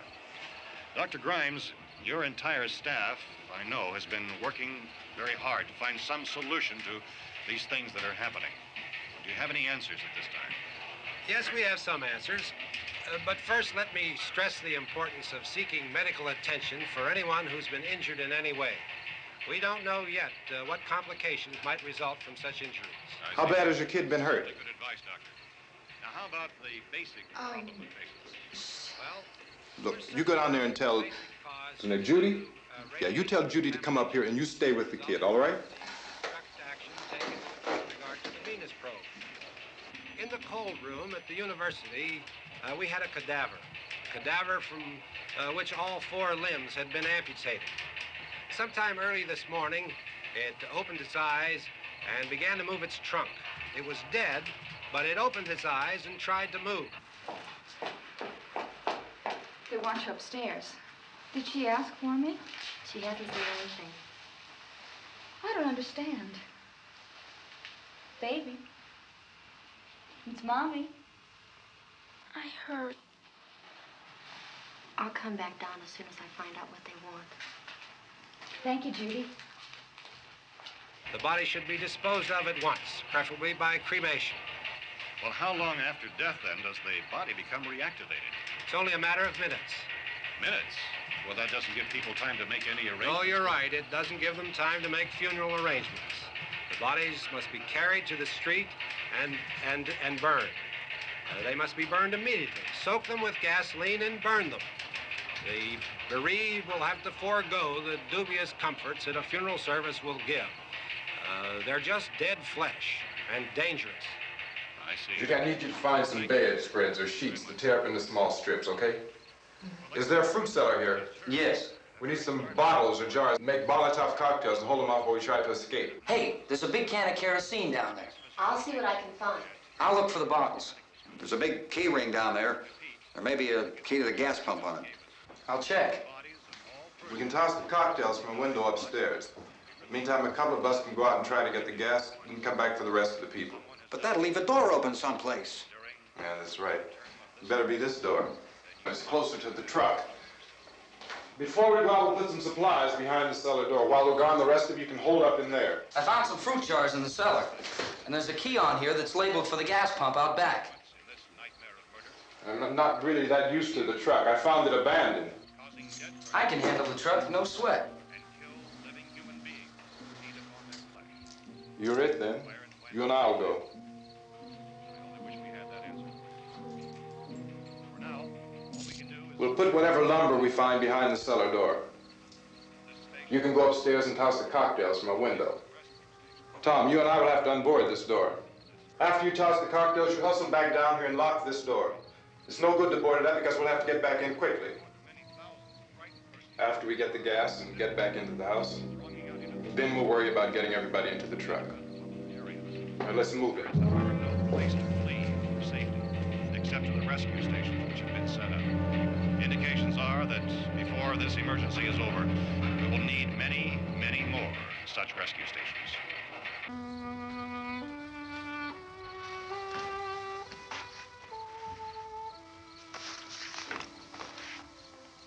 Dr. Grimes, your entire staff, I know, has been working very hard to find some solution to these things that are happening. Do you have any answers at this time? Yes, we have some answers. But first, let me stress the importance of seeking medical attention for anyone who's been injured in any way. We don't know yet what complications might result from such injuries. How bad has your kid been hurt? Good advice, Doctor. Now, how about the basic problem of patients? Well, Look, you go down there and tell... Now, Judy? Yeah, you tell Judy to come up here and you stay with the kid, all right? In the cold room at the university, we had a cadaver from which all 4 limbs had been amputated. Sometime early this morning, it opened its eyes and began to move its trunk. It was dead, but it opened its eyes and tried to move. They want you upstairs. Did she ask for me? She hasn't said anything. I don't understand. Baby. It's Mommy. I heard. I'll come back down as soon as I find out what they want. Thank you, Judy. The body should be disposed of at once, preferably by cremation. well, how long after death, then, does the body become reactivated? It's only a matter of minutes. Minutes? Well, that doesn't give people time to make any arrangements. Oh, you're right. It doesn't give them time to make funeral arrangements. The bodies must be carried to the street and burned. They must be burned immediately. Soak them with gasoline and burn them. The bereaved will have to forego the dubious comforts that a funeral service will give. They're just dead flesh and dangerous. I see. Judy, I need you to find some bedspreads or sheets to tear up into small strips, okay? Is there a fruit cellar here? Yes. We need some bottles or jars to make Molotov cocktails and hold them off while we try to escape. Hey, there's a big can of kerosene down there. I'll see what I can find. I'll look for the bottles. There's a big key ring down there. There may be a key to the gas pump on it. I'll check. We can toss the cocktails from a window upstairs. Meantime, a couple of us can go out and try to get the gas and come back for the rest of the people. But that'll leave a door open someplace. Yeah, that's right. It better be this door. It's closer to the truck. Before we go out, we'll put some supplies behind the cellar door. While we're gone, the rest of you can hold up in there. I found some fruit jars in the cellar. And there's a key on here that's labeled for the gas pump out back. I'm not really that used to the truck. I found it abandoned. I can handle the truck, no sweat. You're it, then. You and I'll go. We'll put whatever lumber we find behind the cellar door. You can go upstairs and toss the cocktails from a window. Tom, you and I will have to unboard this door. After you toss the cocktails, you hustle back down here and lock this door. It's no good to board it up because we'll have to get back in quickly. After we get the gas and get back into the house, then we'll worry about getting everybody into the truck. Now, let's move it. No place to flee for safety, except to the rescue stations which have been set up. Indications are that before this emergency is over, we will need many, many more such rescue stations.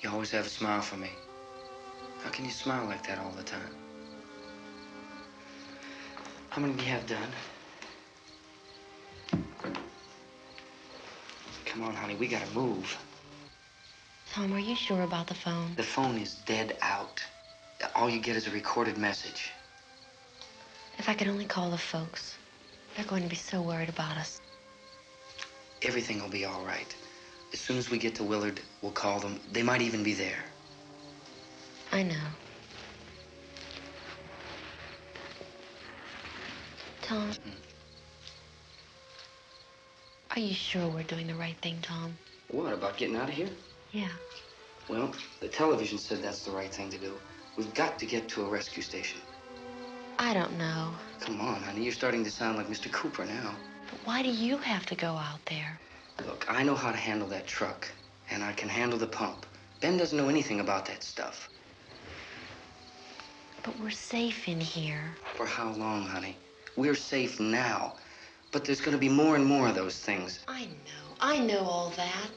You always have a smile for me. How can you smile like that all the time? How many do you have done? Come on, honey, we gotta move. Tom, are you sure about the phone? The phone is dead out. All you get is a recorded message. If I could only call the folks. They're going to be so worried about us. Everything will be all right. As soon as we get to Willard, we'll call them. They might even be there. I know. Tom. Are you sure we're doing the right thing, Tom? What, about getting out of here? Yeah. Well, the television said that's the right thing to do. We've got to get to a rescue station. I don't know. Come on, honey, you're starting to sound like Mr. Cooper now. But why do you have to go out there? Look, I know how to handle that truck, and I can handle the pump. Ben doesn't know anything about that stuff. But we're safe in here. For how long, honey? We're safe now. But there's gonna be more and more of those things. I know all that.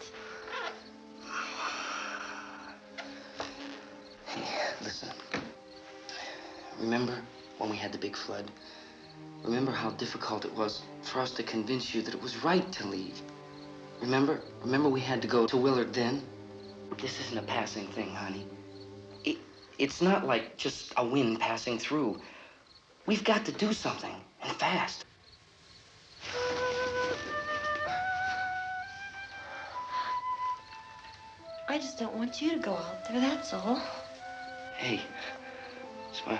Hey, listen. Remember when we had the big flood? Remember how difficult it was for us to convince you that it was right to leave? Remember we had to go to Willard then? This isn't a passing thing, honey. It's not like just a wind passing through. We've got to do something, and fast. I just don't want you to go out there, that's all. Hey, Smiley.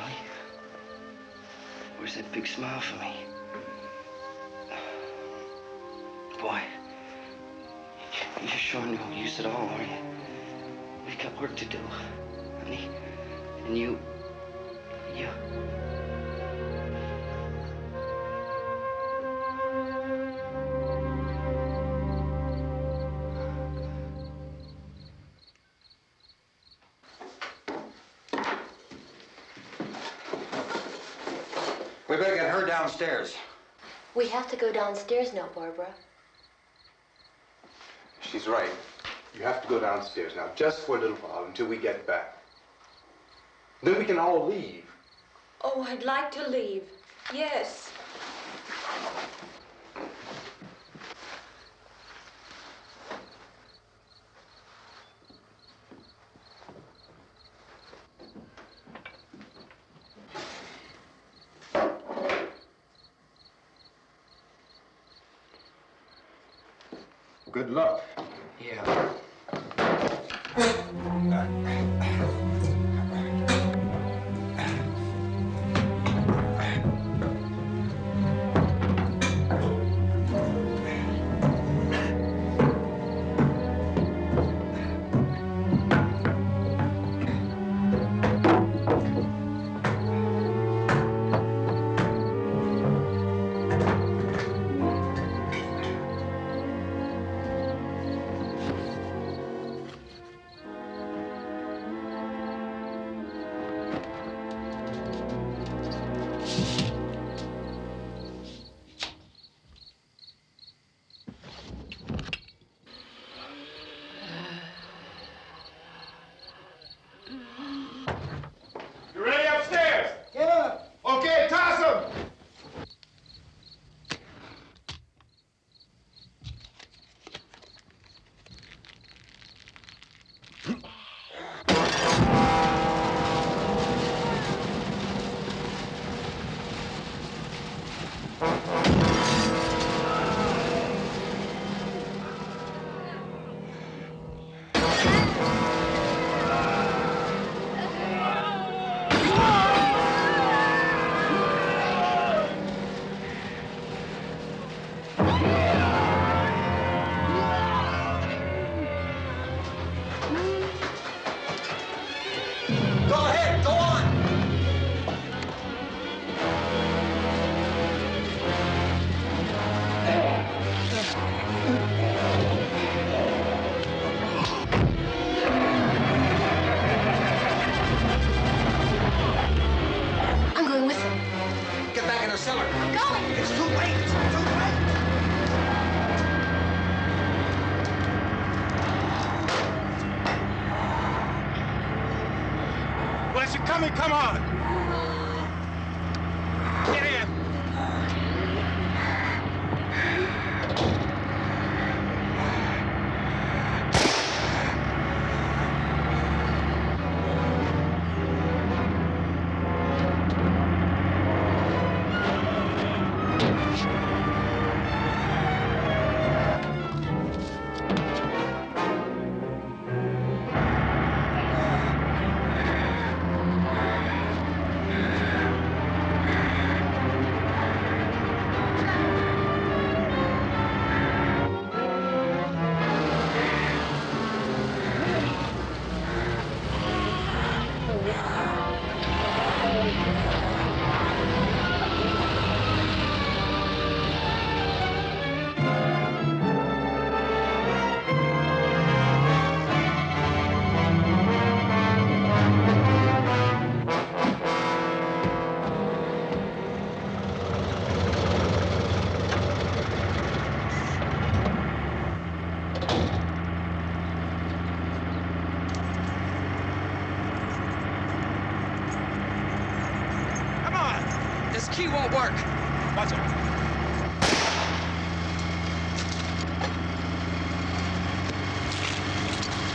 Where's that big smile for me? Boy, you're showing no use at all, are you? We've got work to do, honey. And you... We better get her downstairs. We have to go downstairs now, Barbara. She's right. You have to go downstairs now, just for a little while, until we get back. Then we can all leave. Oh, I'd like to leave. Yes. Good luck. Yeah. You ready upstairs? Get up. Okay, toss him. Go ahead, go on. I'm going with him. Get back in the cellar. I'm going. It's too late. It's too late. Well, you're coming, come on. Get in. key won't work. Watch it.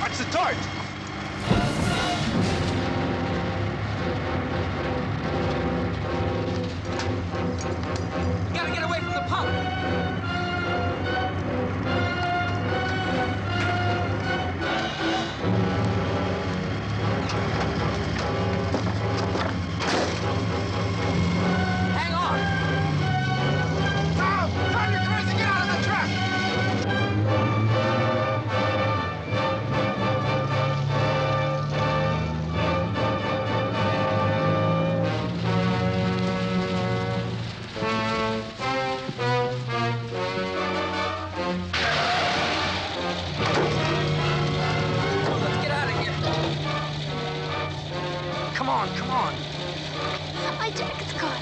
Watch the torch. You gotta get away from the pump. Hang on. Tom! Tom, you're crazy! Get out of the truck! Let's get out of here. Come on, come on. My jacket's caught.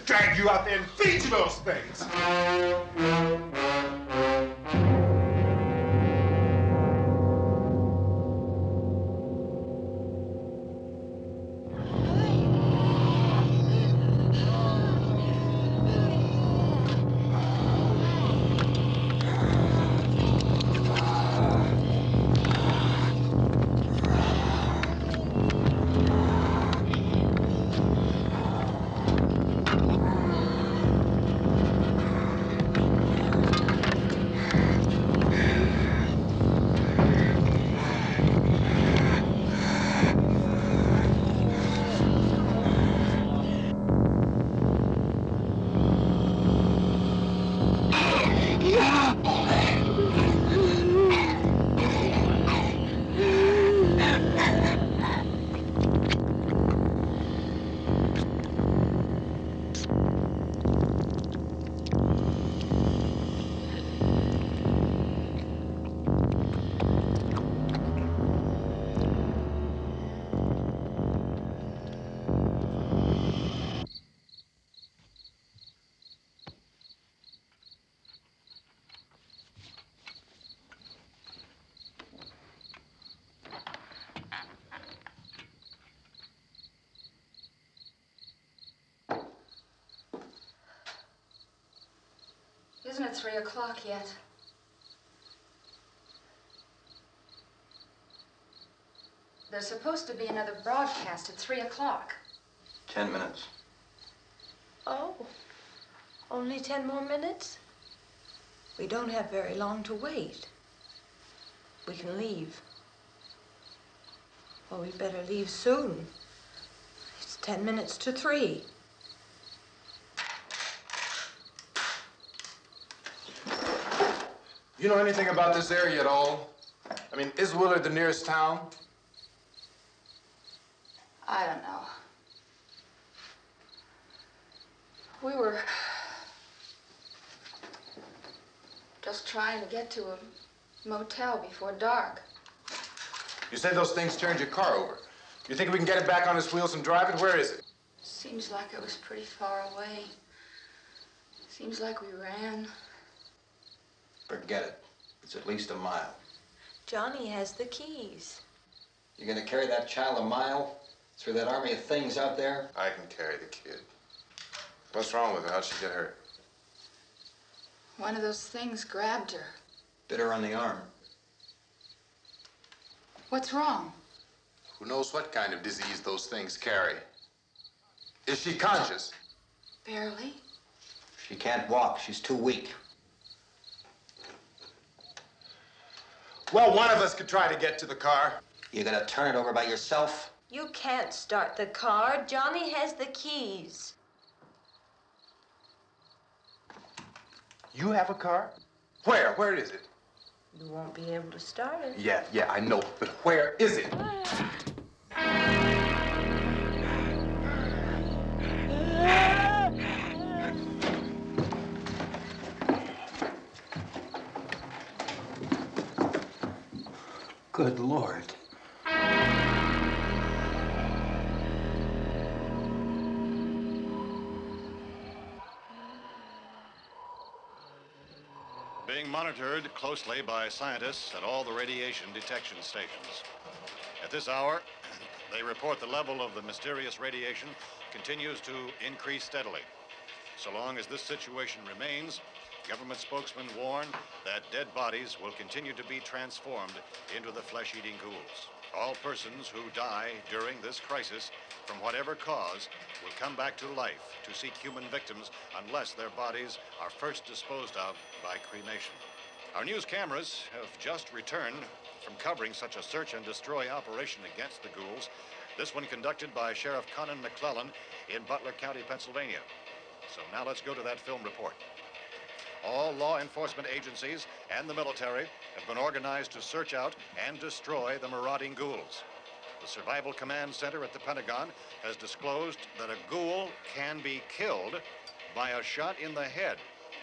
Drag you out there and feed you those things. Isn't it 3 o'clock yet? There's supposed to be another broadcast at 3 o'clock. 10 minutes. Oh, only 10 more minutes? We don't have very long to wait. We can leave. Well, we better leave soon. It's 10 minutes to 3. You know anything about this area at all? I mean, is Willard the nearest town? I don't know. We were just trying to get to a motel before dark. You said those things turned your car over. You think we can get it back on its wheels and drive it? Where is it? Seems like it was pretty far away. Seems like we ran. Forget it. It's at least a mile. Johnny has the keys. You're gonna carry that child a mile through that army of things out there? I can carry the kid. What's wrong with her? How'd she get hurt? One of those things grabbed her. Bit her on the arm. What's wrong? Who knows what kind of disease those things carry? Is she conscious? Barely. She can't walk. She's too weak. Well, one of us could try to get to the car. You gonna turn it over by yourself? You can't start the car. Johnny has the keys. You have a car? Where? Where is it? You won't be able to start it. Yeah, I know. But where is it? Good Lord. Being monitored closely by scientists at all the radiation detection stations. At this hour, they report the level of the mysterious radiation continues to increase steadily. So long as this situation remains, government spokesmen warn that dead bodies will continue to be transformed into the flesh-eating ghouls. All persons who die during this crisis, from whatever cause, will come back to life to seek human victims unless their bodies are first disposed of by cremation. Our news cameras have just returned from covering such a search and destroy operation against the ghouls, this one conducted by Sheriff Conan McClellan in Butler County, Pennsylvania. So now let's go to that film report. All law enforcement agencies and the military have been organized to search out and destroy the marauding ghouls. The Survival Command Center at the Pentagon has disclosed that a ghoul can be killed by a shot in the head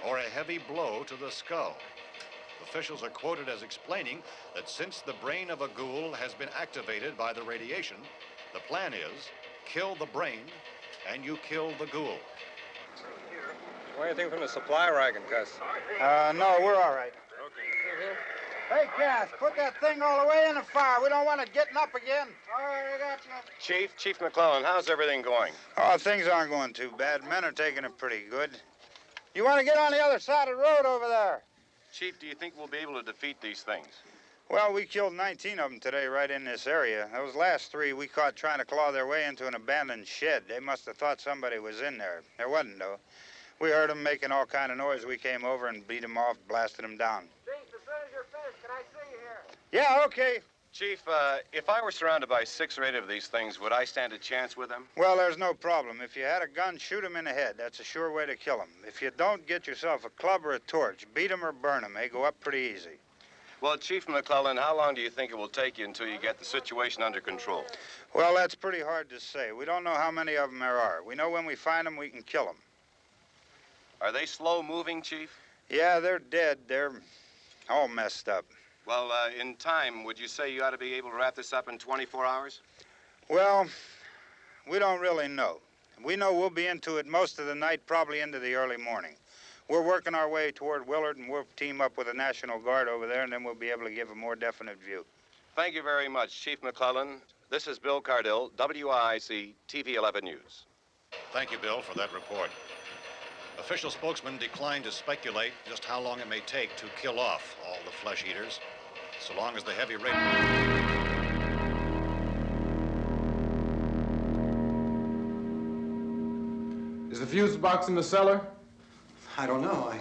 or a heavy blow to the skull. Officials are quoted as explaining that since the brain of a ghoul has been activated by the radiation, the plan is kill the brain and you kill the ghoul. Anything from the supply wagon, Gus? No, we're all right. Hey, Cass, put that thing all the way in the fire. We don't want it getting up again. All right, I got you. Chief McClellan, how's everything going? Oh, things aren't going too bad. Men are taking it pretty good. You want to get on the other side of the road over there? Chief, do you think we'll be able to defeat these things? Well, we killed 19 of them today right in this area. Those last 3 we caught trying to claw their way into an abandoned shed. They must have thought somebody was in there. There wasn't, though. We heard them making all kind of noise. We came over and beat them off, blasted them down. Chief, as soon as you're finished, can I see you here? Yeah, okay. Chief, if I were surrounded by 6 or 8 of these things, would I stand a chance with them? Well, there's no problem. If you had a gun, shoot them in the head. That's a sure way to kill them. If you don't, get yourself a club or a torch. Beat them or burn them. They go up pretty easy. Well, Chief McClellan, how long do you think it will take you until you get the situation under control? Well, that's pretty hard to say. We don't know how many of them there are. We know when we find them, we can kill them. Are they slow-moving, Chief? Yeah, they're dead. They're all messed up. Well, in time, would you say you ought to be able to wrap this up in 24 hours? Well, we don't really know. We know we'll be into it most of the night, probably into the early morning. We're working our way toward Willard, and we'll team up with the National Guard over there, and then we'll be able to give a more definite view. Thank you very much, Chief McClellan. This is Bill Cardill, WIC TV 11 News. Thank you, Bill, for that report. Official spokesmen declined to speculate just how long it may take to kill off all the flesh eaters, so long as the heavy rate... Is the fuse box in the cellar? I don't know.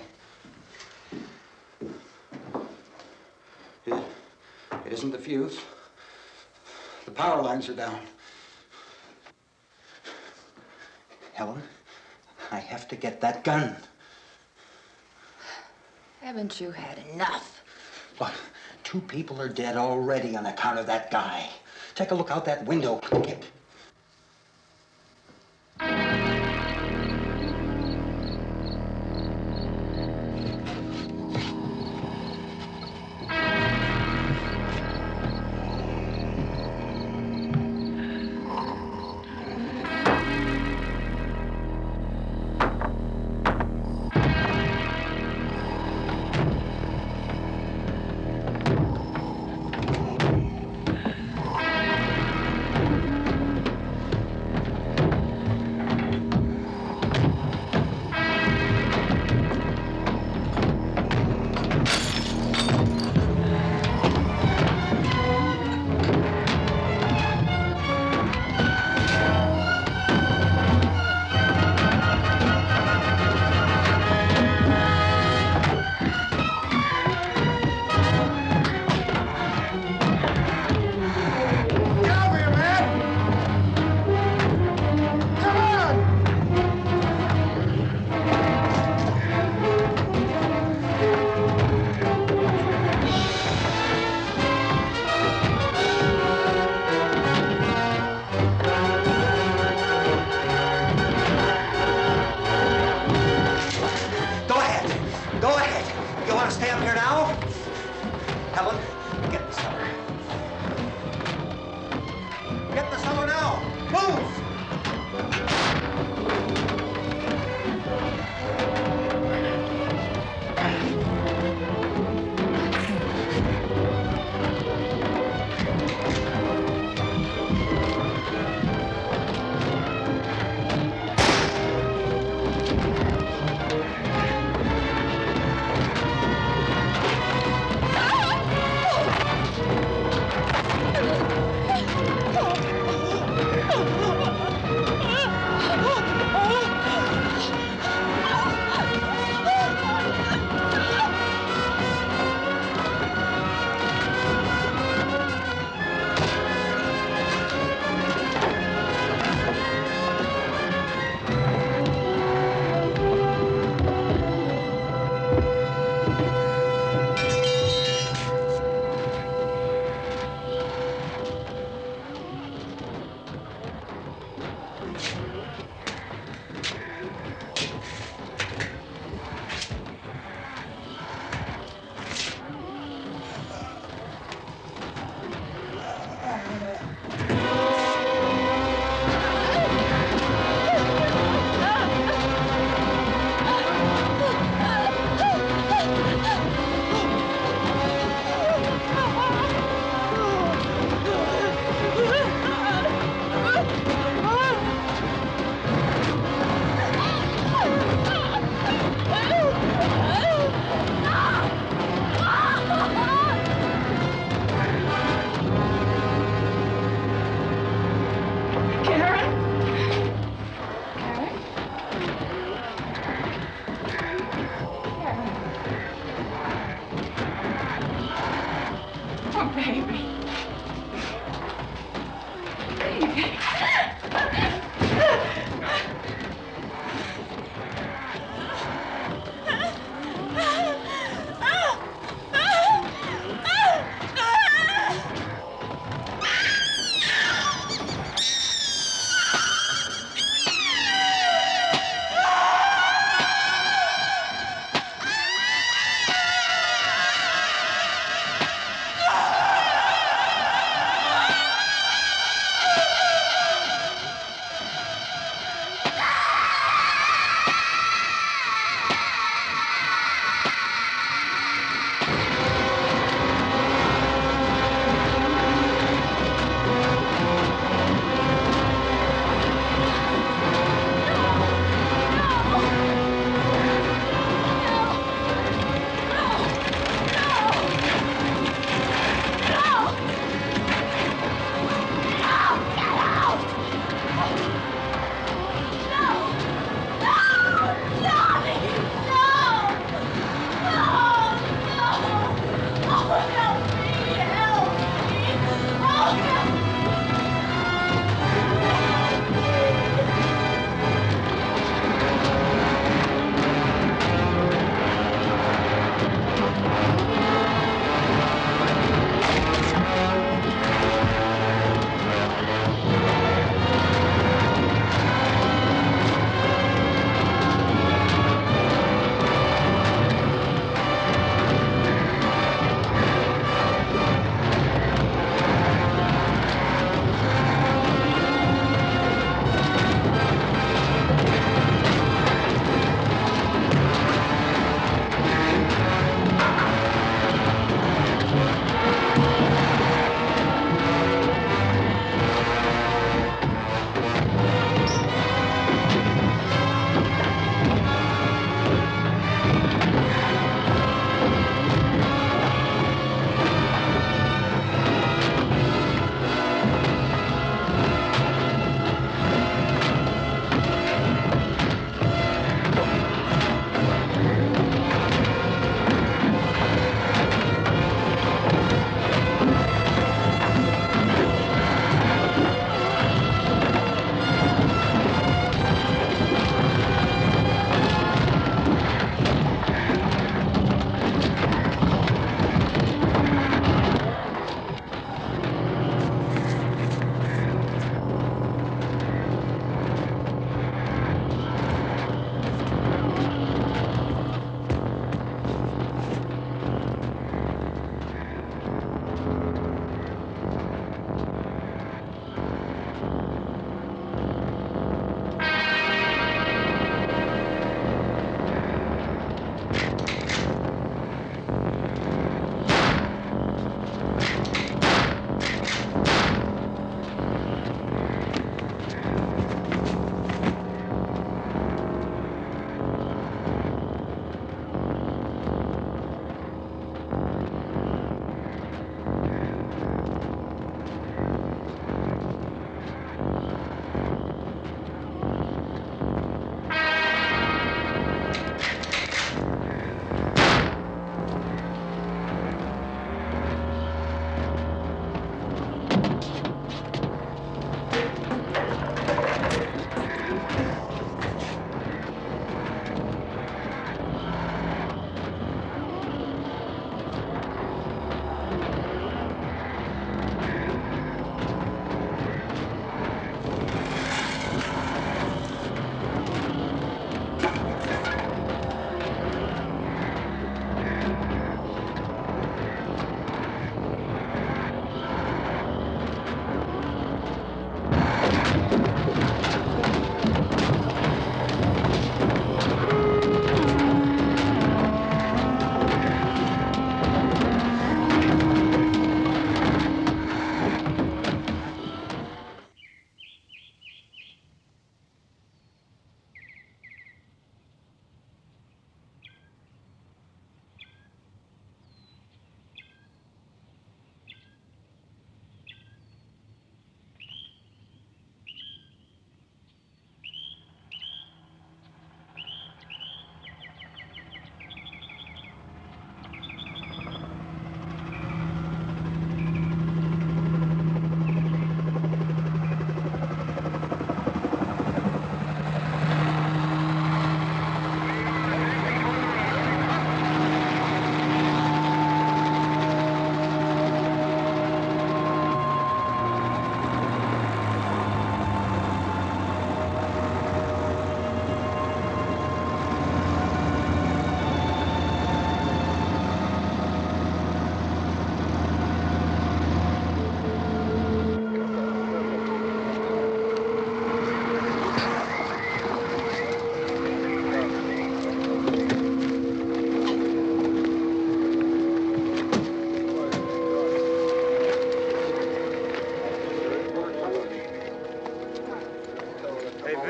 It isn't the fuse. The power lines are down. Helen, I have to get that gun. Haven't you had enough? Look, 2 people are dead already on account of that guy. Take a look out that window.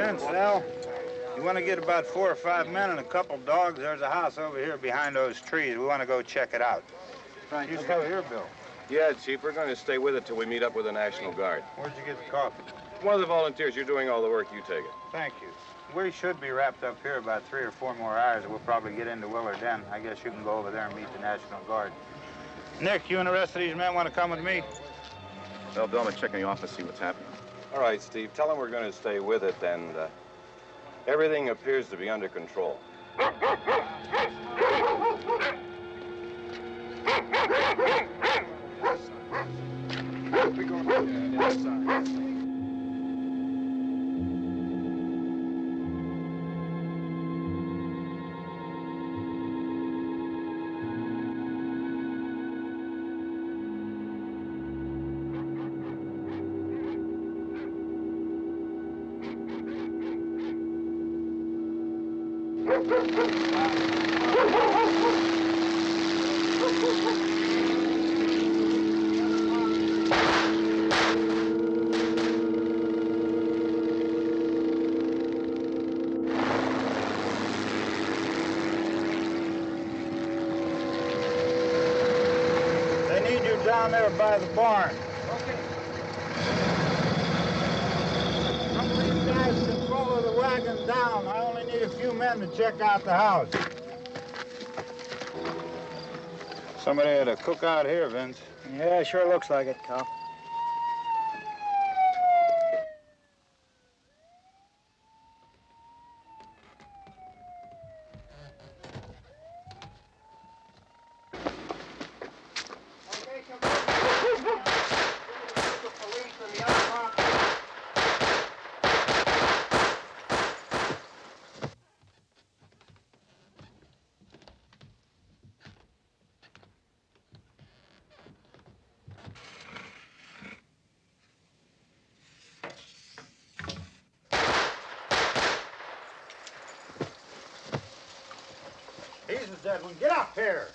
Vince, Al. You want to get about 4 or 5 men and a couple dogs? There's a house over here behind those trees. We want to go check it out. Right. You still here, Bill? Yeah, Chief, we're going to stay with it till we meet up with the National Guard. Where'd you get the coffee? One of the volunteers, you're doing all the work, you take it. Thank you. We should be wrapped up here about 3 or 4 more hours. We'll probably get into Willard then. I guess you can go over there and meet the National Guard. Nick, you and the rest of these men want to come with me? Well, Bill, I'm gonna check in the office, see what's happening. All right, Steve, tell them we're going to stay with it, and everything appears to be under control. They need you down there by the barn. Okay. Some of these guys can follow the wagon down. I only need a few men to check out the house. Somebody had a cookout here, Vince. Yeah, sure looks like it, Cal. He's a dead one. Get up here.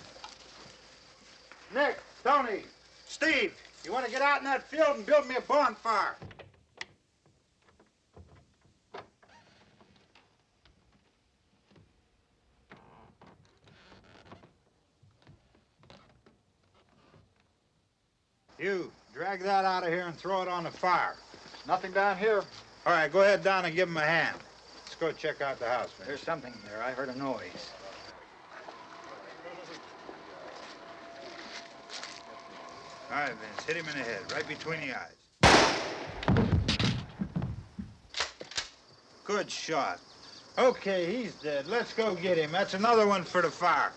Nick, Tony, Steve, you want to get out in that field and build me a bonfire? You, drag that out of here and throw it on the fire. Nothing down here. All right, go ahead down and give him a hand. Let's go check out the house, Vince. There's something there. I heard a noise. All right, Vince, hit him in the head, right between the eyes. Good shot. Okay, he's dead. Let's go get him. That's another one for the fire.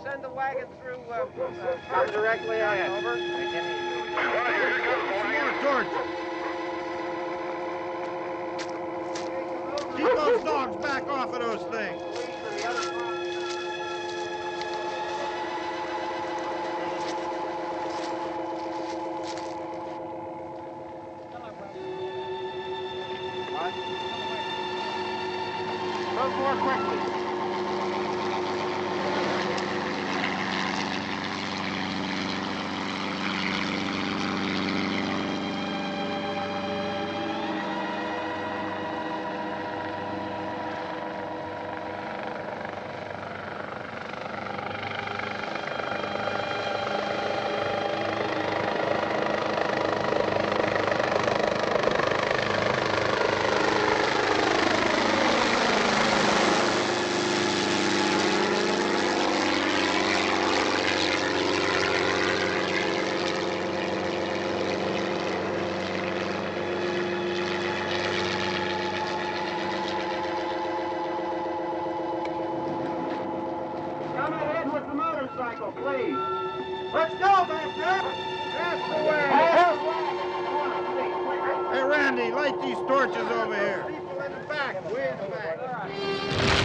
Send the wagon through, come directly ahead. Over. Some more torches. Keep those dogs back off of those things. Move more quickly. Please. Let's go, Master! That's the way! Hey, Randy, light these torches over here. People in the back, way in the back.